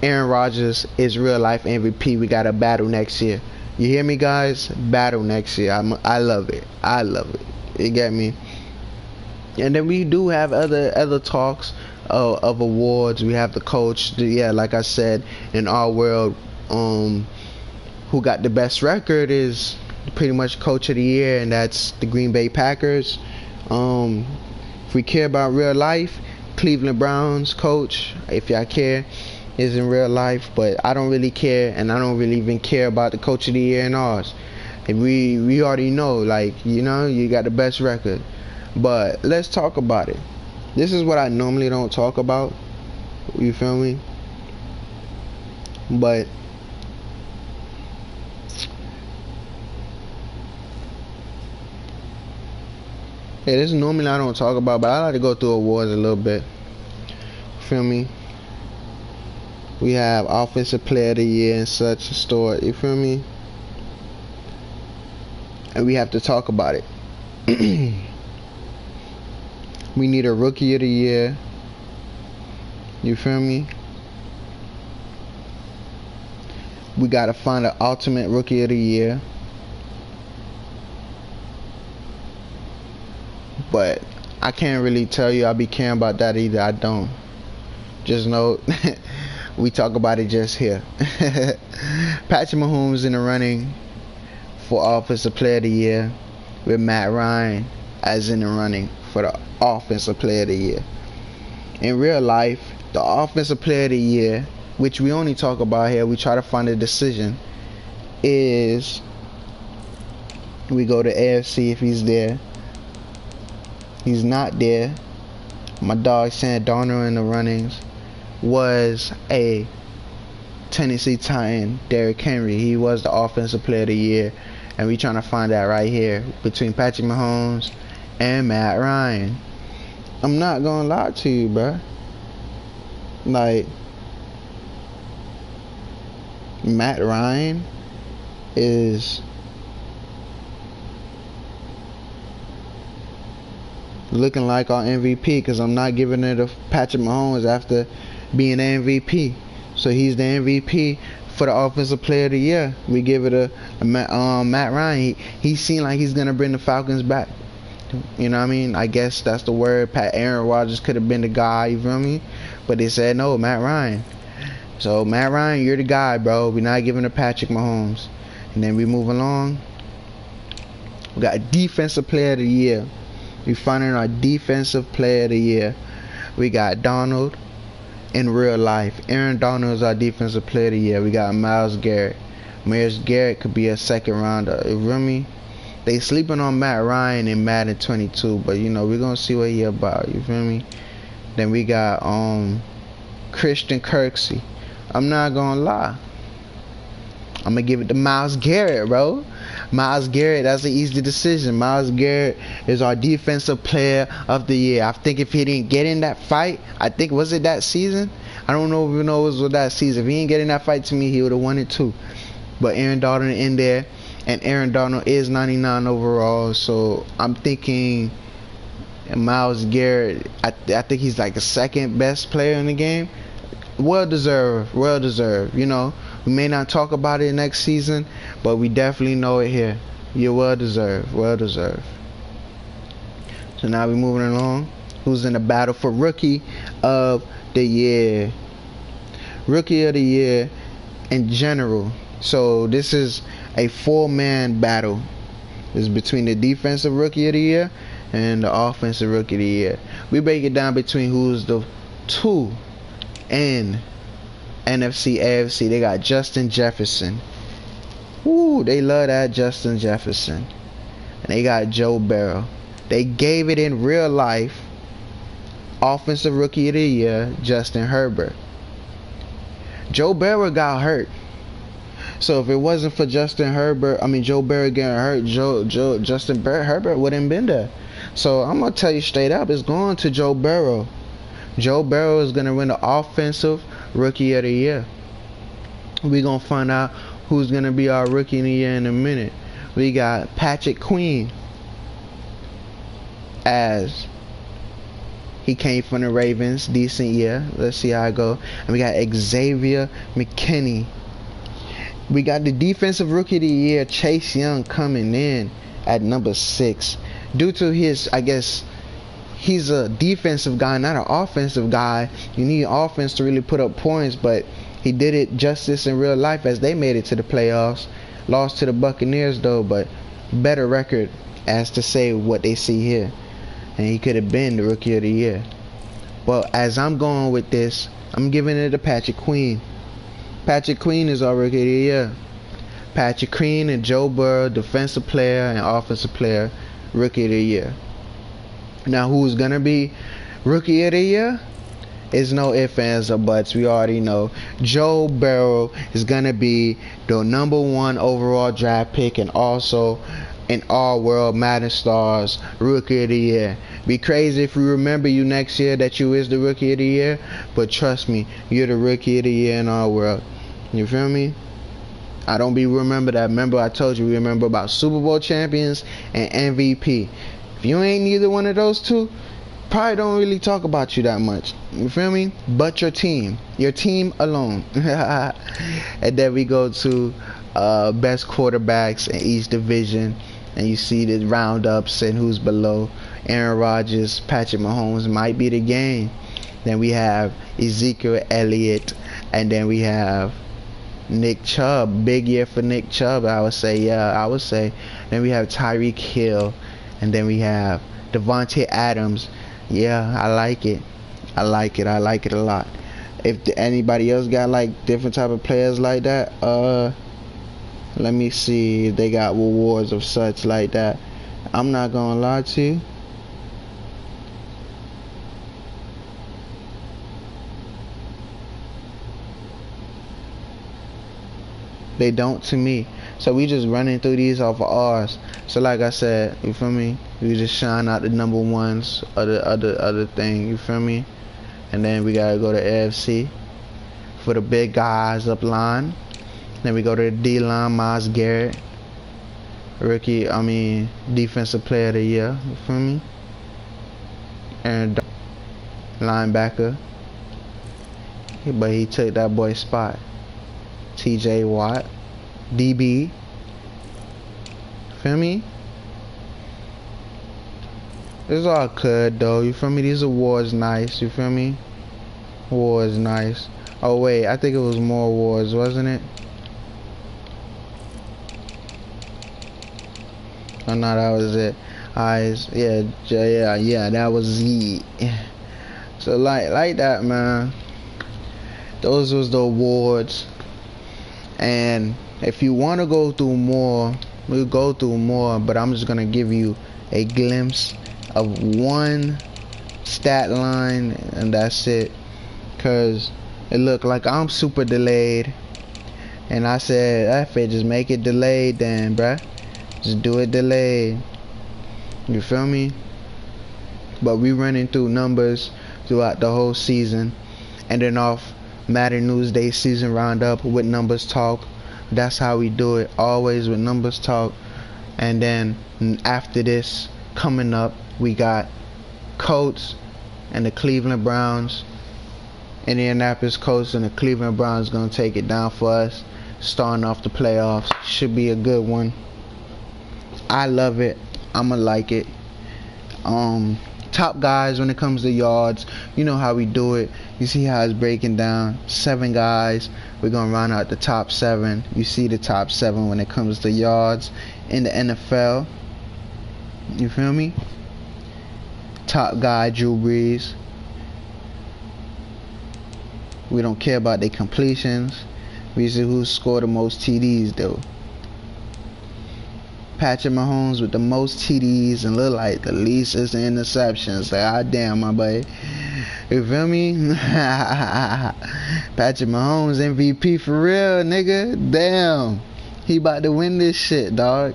Aaron Rodgers is real life MVP. We got a battle next year. You hear me, guys? Battle next year. I love it. I love it. You get me? And then we do have other talks of awards. We have the coach. Yeah, like I said, in our world, who got the best record is pretty much coach of the year, and that's the Green Bay Packers. If we care about real life, Cleveland Browns coach, if y'all care, is in real life. But I don't really care, and I don't really even care about the coach of the year in ours. And we already know, like, you know, you got the best record. But let's talk about it. This is what I normally don't talk about. You feel me? But yeah, this is normally I don't talk about, but I like to go through awards a little bit. Feel me? We have Offensive Player of the Year and such stored. You feel me? And we have to talk about it. We need a Rookie of the Year. You feel me? We gotta find an Ultimate Rookie of the Year. But I can't really tell you I'll be caring about that either. I don't. Just know we talk about it just here. Patrick Mahomes in the running for Offensive Player of the Year, with Matt Ryan as in the running for the Offensive Player of the Year. In real life, the Offensive Player of the Year, which we only talk about here, we try to find a decision, is we go to AFC if he's there. He's not there. My dog Sam Darnold in the runnings was a Tennessee Titan, Derrick Henry. He was the Offensive Player of the Year, and we trying to find that right here between Patrick Mahomes and Matt Ryan. I'm not gonna lie to you, bro. Like, Matt Ryan is looking like our MVP, because I'm not giving it to Patrick Mahomes after being the MVP. So he's the MVP for the Offensive Player of the Year. We give it a Matt Ryan. He seemed like he's gonna bring the Falcons back. You know what I mean? I guess that's the word. Aaron Rodgers could have been the guy. You feel me? But they said no, Matt Ryan. So Matt Ryan, you're the guy, bro. We're not giving to Patrick Mahomes. And then we move along. We got a Defensive Player of the Year. We finding our Defensive Player of the Year. We got Donald in real life. Aaron Donald is our Defensive Player of the Year. We got Myles Garrett. Myles Garrett could be a second rounder. You feel me? They sleeping on Matt Ryan in Madden 22, but you know, we're gonna see what he about. You feel me? Then we got Christian Kirksey. I'm not gonna lie, I'm gonna give it to Myles Garrett, bro. Myles Garrett, that's an easy decision. Myles Garrett is our Defensive Player of the Year. I think if he didn't get in that fight, I think, was it that season? I don't know if it was that season. If he didn't get in that fight, to me, he would have won it too. But Aaron Donald in there, and Aaron Donald is 99 overall, so I'm thinking Myles Garrett, I think he's like the second best player in the game. Well deserved, well deserved. You know, we may not talk about it next season, but we definitely know it here. You're well deserved, well deserved. So now we're moving along. Who's in the battle for Rookie of the Year? Rookie of the Year in general. So this is a four-man battle. It's between the Defensive Rookie of the Year and the Offensive Rookie of the Year. We break it down between who's the two in NFC, AFC. They got Justin Jefferson. Ooh, they love that Justin Jefferson. And they got Joe Burrow. They gave it in real life. Offensive Rookie of the Year, Justin Herbert. Joe Burrow got hurt. So if it wasn't for Joe Burrow getting hurt, Justin Herbert wouldn't been there. So I'm gonna tell you straight up, it's going to Joe Burrow. Joe Burrow is gonna win the Offensive Rookie of the Year. We're gonna find out who's gonna be our Rookie of the Year in a minute. We got Patrick Queen, as he came from the Ravens, decent year. Let's see how it go. And we got Xavier McKinney. We got the Defensive Rookie of the Year, Chase Young, coming in at number 6. Due to his, I guess, he's a defensive guy, not an offensive guy. You need offense to really put up points, but he did it justice in real life as they made it to the playoffs. Lost to the Buccaneers though, but better record as to say what they see here. And he could have been the Rookie of the Year. But as I'm going with this, I'm giving it to Patrick Queen. Patrick Queen is our Rookie of the Year. Patrick Queen and Joe Burrow, defensive player and offensive player, rookie of the year. Now, who's gonna be rookie of the year? It's no ifs, ands, or buts. We already know Joe Burrow is gonna be the #1 overall draft pick and also an all-world Madden Stars rookie of the year. Be crazy if we remember you next year that you is the rookie of the year, but trust me, you're the rookie of the year in our world. You feel me? I don't be remember that. Remember, I told you we remember about Super Bowl champions and MVP. If you ain't neither one of those two, probably don't really talk about you that much. You feel me? But your team alone. And then we go to best quarterbacks in each division, and you see the roundups and who's below. Aaron Rodgers, Patrick Mahomes might be the game. Then we have Ezekiel Elliott, and then we have Nick Chubb. Big year for Nick Chubb, I would say. Yeah, I would say. Then we have Tyreek Hill, and then we have Devontae Adams. Yeah, I like it. I like it a lot. If anybody else got like different type of players like that, let me see if they got rewards of such like that. I'm not gonna lie to you. They don't to me. So we just running through these off of ours. So like I said, you feel me? We just shine out the #1s of the other thing, you feel me? And then we gotta go to AFC for the big guys up line. Then we go to the D line, Myles Garrett. Defensive player of the year, you feel me? And linebacker. But he took that boy's spot. TJ Watt, DB, feel me? It's all good though, you feel me? These awards nice, you feel me? Awards nice. Oh wait, I think it was more awards, wasn't it? Oh no, that was it. Yeah, that was Z. So like that, man. Those was the awards. And if you want to go through more, we'll go through more, but I'm just gonna give you a glimpse of one stat line, and that's it, cause it looked like I'm super delayed, and I said, F it, just make it delayed then, bruh. Just do it delayed. You feel me? But we running through numbers throughout the whole season, and then off Madden Newsday season roundup with numbers talk. That's how we do it, always with numbers talk. And then after this, coming up, we got Colts and the Cleveland Browns. Indianapolis Colts and the Cleveland Browns gonna take it down for us, starting off the playoffs. Should be a good one. I love it. I'ma like it. Top guys when it comes to yards, you know how we do it. You see how it's breaking down. 7 guys, we're gonna run out the top 7. You see the top 7 when it comes to yards in the NFL. You feel me? Top guy, Drew Brees. We don't care about their completions. We see who scored the most TDs though. Patrick Mahomes with the most TDs and look like the least interceptions. God damn, my boy. You feel me? Patrick Mahomes MVP for real, nigga. Damn. He about to win this shit, dog.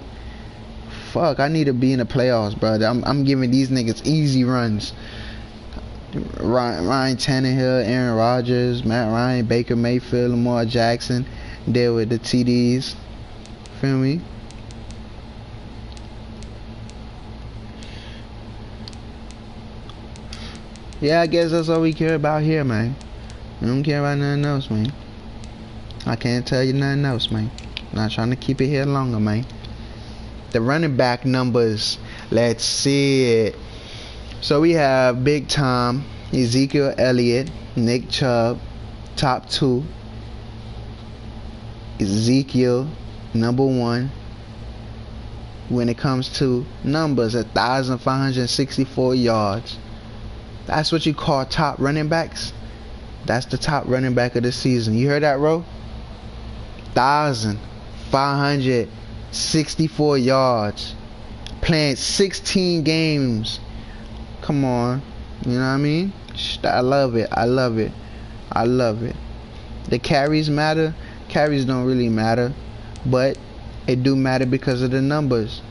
Fuck, I need to be in the playoffs, bro. I'm giving these niggas easy runs. Ryan Tannehill, Aaron Rodgers, Matt Ryan, Baker Mayfield, Lamar Jackson. There with the TDs. Feel me? Yeah, I guess that's all we care about here, man. We don't care about nothing else, man. I can't tell you nothing else, man. I'm not trying to keep it here longer, man. The running back numbers. Let's see it. So we have big time Ezekiel Elliott, Nick Chubb, top 2. Ezekiel, #1. When it comes to numbers, 1,564 yards. That's what you call top running backs. That's the top running back of the season. You heard that, Ro? 564 yards. Playing 16 games. Come on. You know what I mean? I love it. I love it. I love it. The carries matter. Carries don't really matter. But it do matter because of the numbers.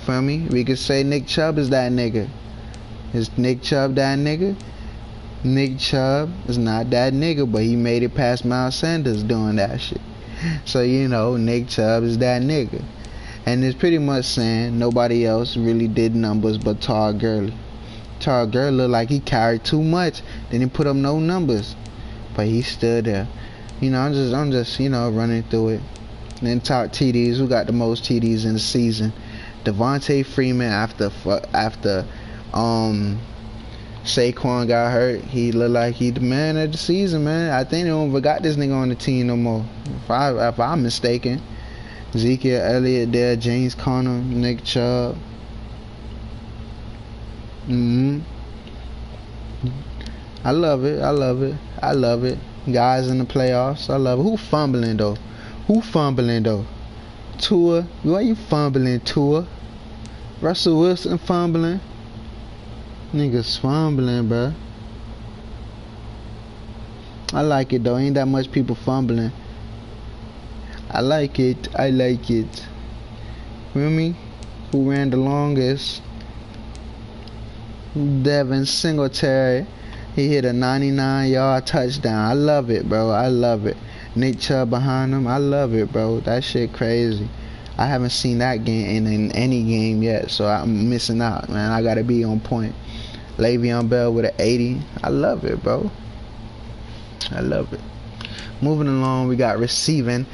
Feel me? We could say Nick Chubb is that nigga. Is Nick Chubb that nigga? Nick Chubb is not that nigga, but he made it past Miles Sanders doing that shit. So, you know, Nick Chubb is that nigga. And it's pretty much saying nobody else really did numbers but Todd Gurley. Todd Gurley looked like he carried too much. Then he put up no numbers. But he's still there. You know, I'm just, you know, running through it. And then top TDs. Who got the most TDs in the season? Devontae Freeman after Saquon got hurt. He looked like he the man of the season, man. I think they don't even got this nigga on the team no more. If I'm mistaken. Ezekiel Elliott there, James Conner, Nick Chubb. I love it. I love it. I love it. Guys in the playoffs. I love it. Who fumbling though? Who fumbling though? Tua. Why you fumbling, Tua? Russell Wilson fumbling. Niggas fumbling, bruh. I like it though. Ain't that much people fumbling. I like it. I like it. Feel me? Who ran the longest? Devin Singletary. He hit a 99-yard touchdown. I love it, bro. I love it. Nick Chubb behind him. I love it, bro. That shit crazy. I haven't seen that game in any game yet, so I'm missing out, man. I gotta be on point. Le'Veon Bell with an 80. I love it, bro. I love it. Moving along, we got receiving.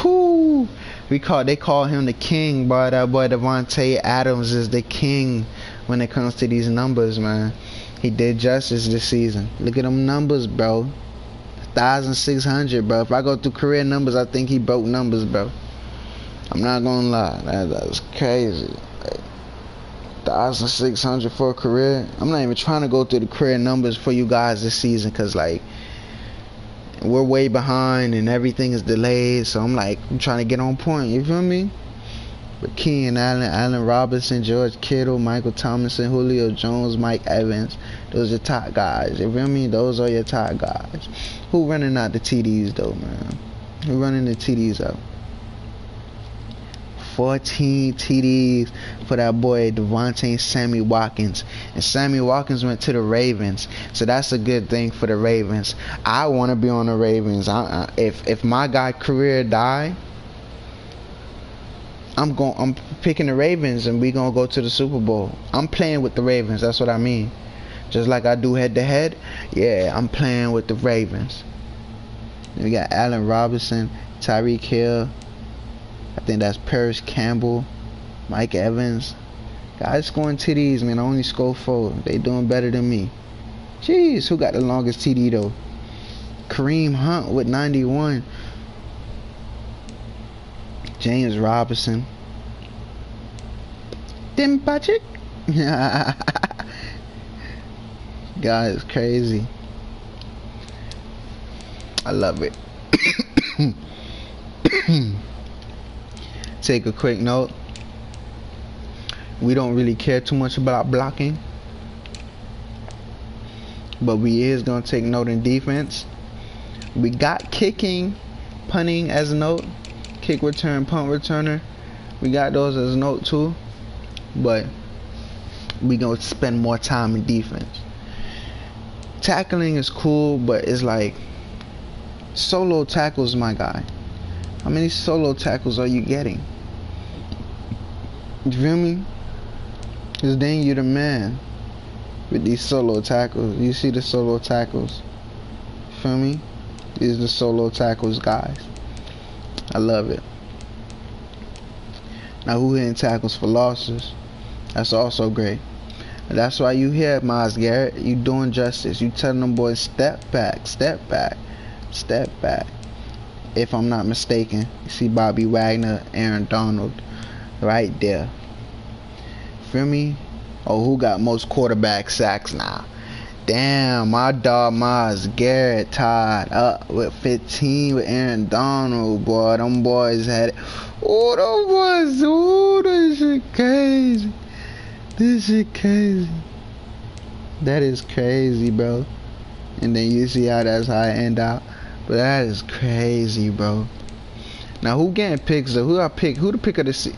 Whoo! They call him the king, bro. That boy Devontae Adams is the king when it comes to these numbers, man. He did justice this season. Look at them numbers, bro. 1,600, bro. If I go through career numbers, I think he broke numbers, bro. I'm not gonna lie. That's crazy. 1,600 for a career. I'm not even trying to go through the career numbers for you guys this season, cause like we're way behind and everything is delayed. So I'm trying to get on point. You feel me? But Keenan Allen, Allen Robinson, George Kittle, Michael Thomason, Julio Jones, Mike Evans. Those are top guys. You feel me? Those are your top guys. Who running out the TDs though, man? Who running the TDs out? 14 TDs for that boy Devontae Sammy Watkins. And Sammy Watkins went to the Ravens. So that's a good thing for the Ravens. I want to be on the Ravens. If my guy career die, I'm picking the Ravens and we gonna go to the Super Bowl. I'm playing with the Ravens. That's what I mean. Just like I do head to head. Yeah, I'm playing with the Ravens. We got Allen Robinson, Tyreek Hill. I think that's Paris Campbell, Mike Evans. Guys scoring TDs, man. I only score 4. They doing better than me. Jeez, who got the longest TD though? Kareem Hunt with 91. James Robinson. Tim Patrick. Guys, crazy. I love it. Take a quick note. We don't really care too much about blocking, but we is gonna take note in defense. We got kicking, punting as a note, kick return, punt returner. We got those as a note too, but we gonna spend more time in defense. Tackling is cool, but it's like solo tackles, my guy. How many solo tackles are you getting? You feel me? Cause then you the man with these solo tackles. You see the solo tackles. Feel me? These are the solo tackles, guys. I love it. Now who hitting tackles for losses? That's also great. And that's why you here, Myles Garrett. You doing justice. You telling them boys step back, step back, step back. If I'm not mistaken, you see Bobby Wagner, Aaron Donald, right there. Feel me? Oh, who got most quarterback sacks now? Damn, my dog Miles Garrett tied up with 15 with Aaron Donald, boy. Them boys had it. Oh, them boys. Oh, this shit crazy. This shit crazy. That is crazy, bro. And then you see that's how it end out. But that is crazy, bro. Now who getting picks though? Who I pick? Who the pick of the season?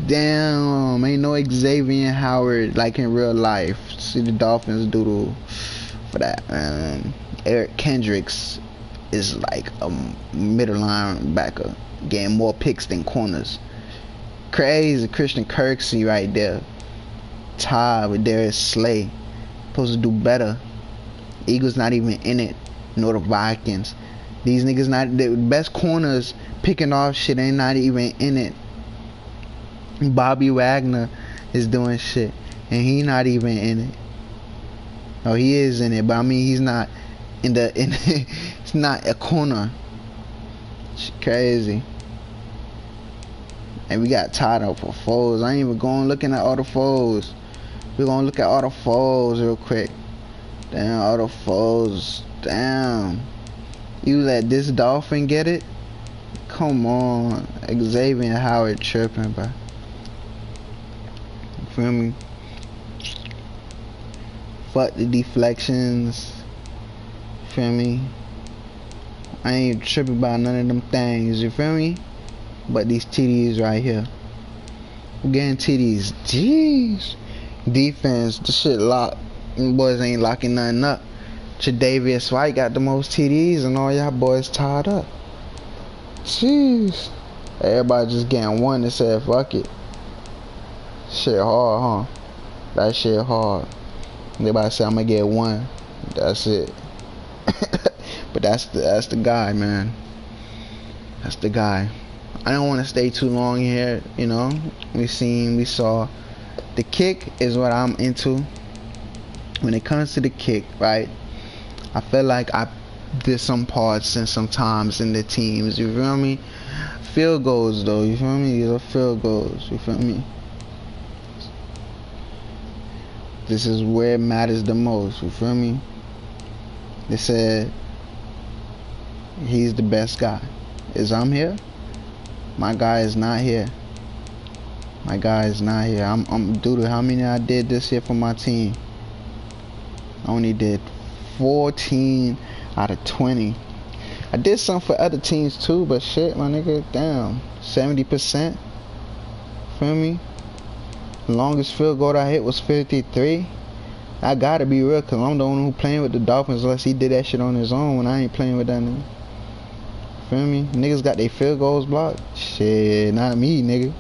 Damn, ain't no Xavier Howard like in real life. See the Dolphins doodle for that. Eric Kendricks is like a middle linebacker, getting more picks than corners. Crazy. Christian Kirksey right there. Tied with Darius Slay. Supposed to do better. Eagles not even in it. Nor the Vikings. These niggas not the best corners picking off shit. Ain't not even in it. Bobby Wagner is doing shit, and he not even in it. Oh, he is in it, but I mean he's not in the it's not a corner. It's crazy. And we got tied up for foes. I ain't even going looking at all the foes. We're gonna look at all the foes real quick. Damn, all the foes. Damn. You let this Dolphin get it? Come on. Xavier Howard tripping, bro. Feel me? Fuck the deflections. Feel me? I ain't tripping about none of them things. You feel me? But these TDs right here. We're getting TDs. Jeez. Defense. The shit locked. Them boys ain't locking nothing up. Tre'Davious White got the most TDs and all y'all boys tied up. Jeez. Everybody just getting one and said fuck it. Shit hard, huh? That shit hard. Everybody say I'm gonna get one. That's it. But that's the guy, man. That's the guy. I don't want to stay too long here, you know. We saw. The kick is what I'm into. When it comes to the kick, right? I feel like I did some parts and sometimes in the teams. You feel me? Field goals though. You feel me? These are field goals. You feel me? This is where it matters the most. You feel me? They said he's the best guy. Is I'm here? My guy is not here. My guy is not here. I'm dude. How many I did this year for my team? I only did 14 out of 20. I did some for other teams too, but shit, my nigga, damn, 70%. Feel me? The longest field goal I hit was 53. I gotta be real, cause I'm the one who playing with the Dolphins, unless he did that shit on his own when I ain't playing with that nigga. Feel me? Niggas got their field goals blocked. Shit, not me, nigga.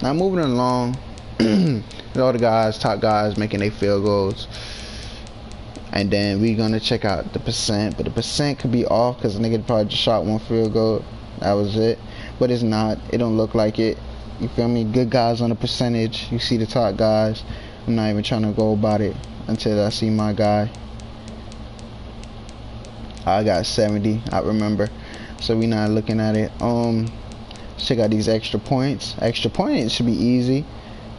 Now moving along, all the guys, top guys, making their field goals, and then we gonna check out the percent. But the percent could be off because the nigga probably just shot one field goal. That was it. But it's not. It don't look like it. You feel me? Good guys on the percentage. You see the top guys. I'm not even trying to go about it until I see my guy. I got 70. I remember. So we not looking at it. Check out these extra points. Extra points should be easy.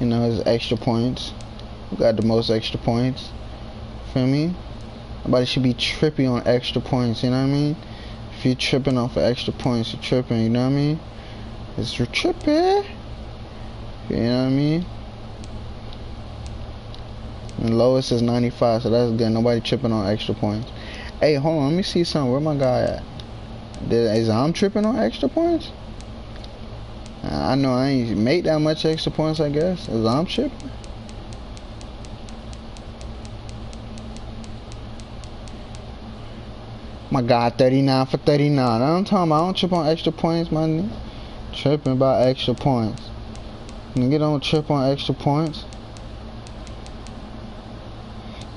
You know, it's extra points. We got the most extra points. Feel me? Nobody should be tripping on extra points. You know what I mean? If you're tripping off of extra points, you're tripping. You know what I mean? It's you're tripping. You know what I mean? And lowest is 95, so that's good. Nobody tripping on extra points. Hey, hold on. Let me see something. Where my guy at? Is I'm tripping on extra points? I know I ain't make that much extra points, I guess. Is I'm tripping? My guy 39 for 39. I'm talking about I don't trip on extra points, man. Tripping about extra points. Nigga don't trip on extra points.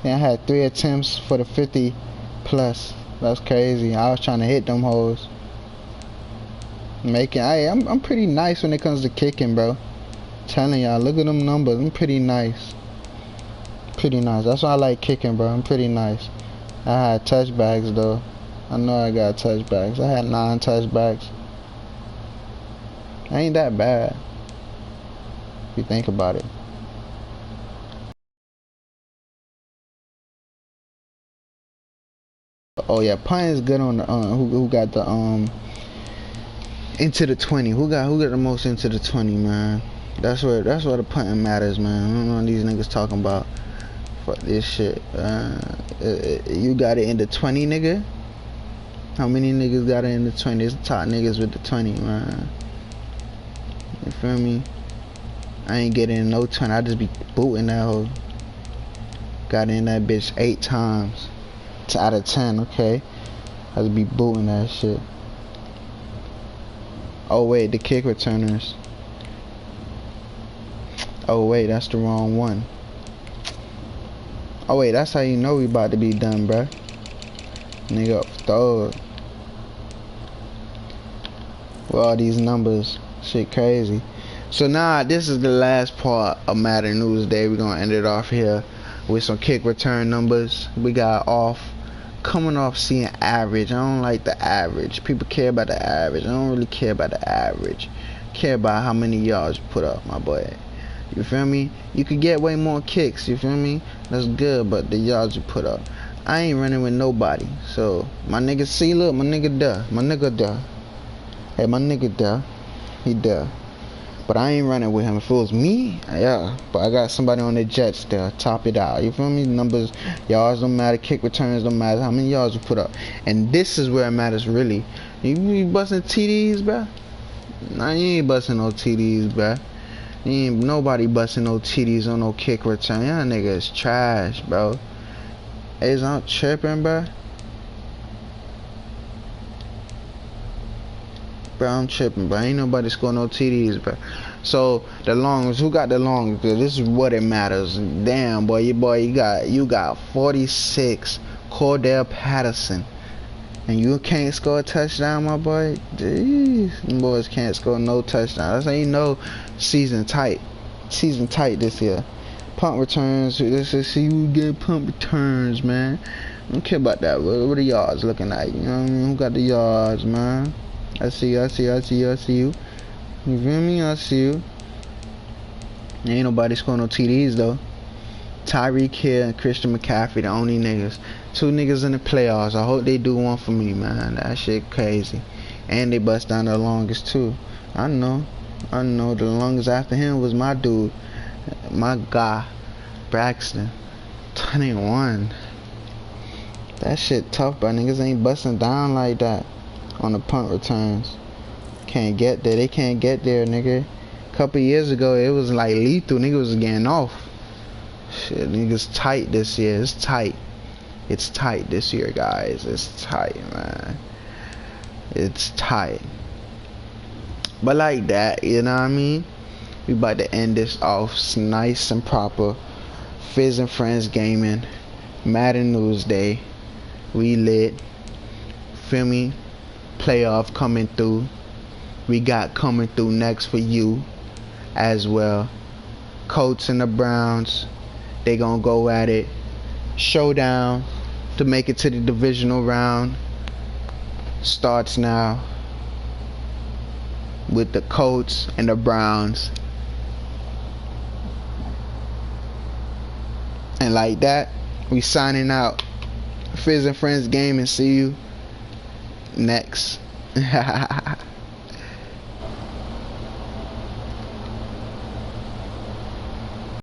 Yeah, I had 3 attempts for the 50 plus. That's crazy. I was trying to hit them hoes. I'm pretty nice when it comes to kicking, bro. Telling y'all, look at them numbers. I'm pretty nice. Pretty nice. That's why I like kicking, bro. I'm pretty nice. I had touchbacks though. I know I got touchbacks. I had 9 touchbacks. Ain't that bad if you think about it. Oh yeah, punt is good on the who got the into the 20. Who got the most into the 20, man? That's where the punting matters, man. I don't know what these niggas talking about. Fuck this shit. You got it in the 20, nigga? How many niggas got it in the 20? It's the top niggas with the 20, man. You feel me? I ain't getting in no 20. I just be booting that hoe. Got in that bitch 8 times. Out of 10, okay? I just be booting that shit. Oh wait, the kick returners. Oh wait, that's the wrong one. Oh wait, that's how you know we about to be done, bruh. Nigga up throw it. With all these numbers, shit crazy. So now this is the last part of Madden News Day. We're gonna end it off here with some kick return numbers. We got coming off seeing average. I don't like the average. People care about the average. I don't really care about the average. I care about how many yards you put up, my boy. You feel me? You could get way more kicks, you feel me? That's good, but the yards you put up. I ain't running with nobody. So my nigga see, look, my nigga there. My nigga there. Hey, my nigga there. He there. But I ain't running with him. If it was me, yeah. But I got somebody on the Jets there. Top it out. You feel me? Numbers, yards don't matter. Kick returns don't matter. How many yards you put up. And this is where it matters really. You be busting TDs, bruh? Nah, you ain't busting no TDs, bruh. You ain't nobody busting no TDs on no kick return. Y'all nigga is trash, bro. Is I'm tripping, bruh. Bro, I'm tripping, bro. Ain't nobody score no TDs, bro. So the longest, who got the longest? This is what it matters. Damn, boy, you got 46 Cordell Patterson, and you can't score a touchdown, my boy. Jeez, them boys can't score no touchdown. That's how you know season tight this year. Punt returns. Let's see who get punt returns, man. I don't care about that. What the yards looking like? You know what I mean? Who got the yards, man? I see you. You feel me? I see you. Ain't nobody scoring no TDs though. Tyreek Hill and Christian McCaffrey, the only niggas. 2 niggas in the playoffs. I hope they do one for me, man. That shit crazy. And they bust down the longest too. I know. The longest after him was my dude, my guy, Braxton. 21. That shit tough, but niggas ain't busting down like that on the punt returns. Can't get there. They can't get there, nigga. Couple years ago, it was like lethal. Niggas was getting off. Shit, niggas tight this year. It's tight. It's tight this year, guys. It's tight, man. It's tight. But like that, you know what I mean? We about to end this off nice and proper. Fizz and Friends Gaming. Madden News Day. We lit. Feel me? Playoff coming through. We got coming through next for you as well. Colts and the Browns, they gonna go at it. Showdown to make it to the divisional round starts now with the Colts and the Browns. And like that, we signing out. Fizz and Friends Gaming. See you next.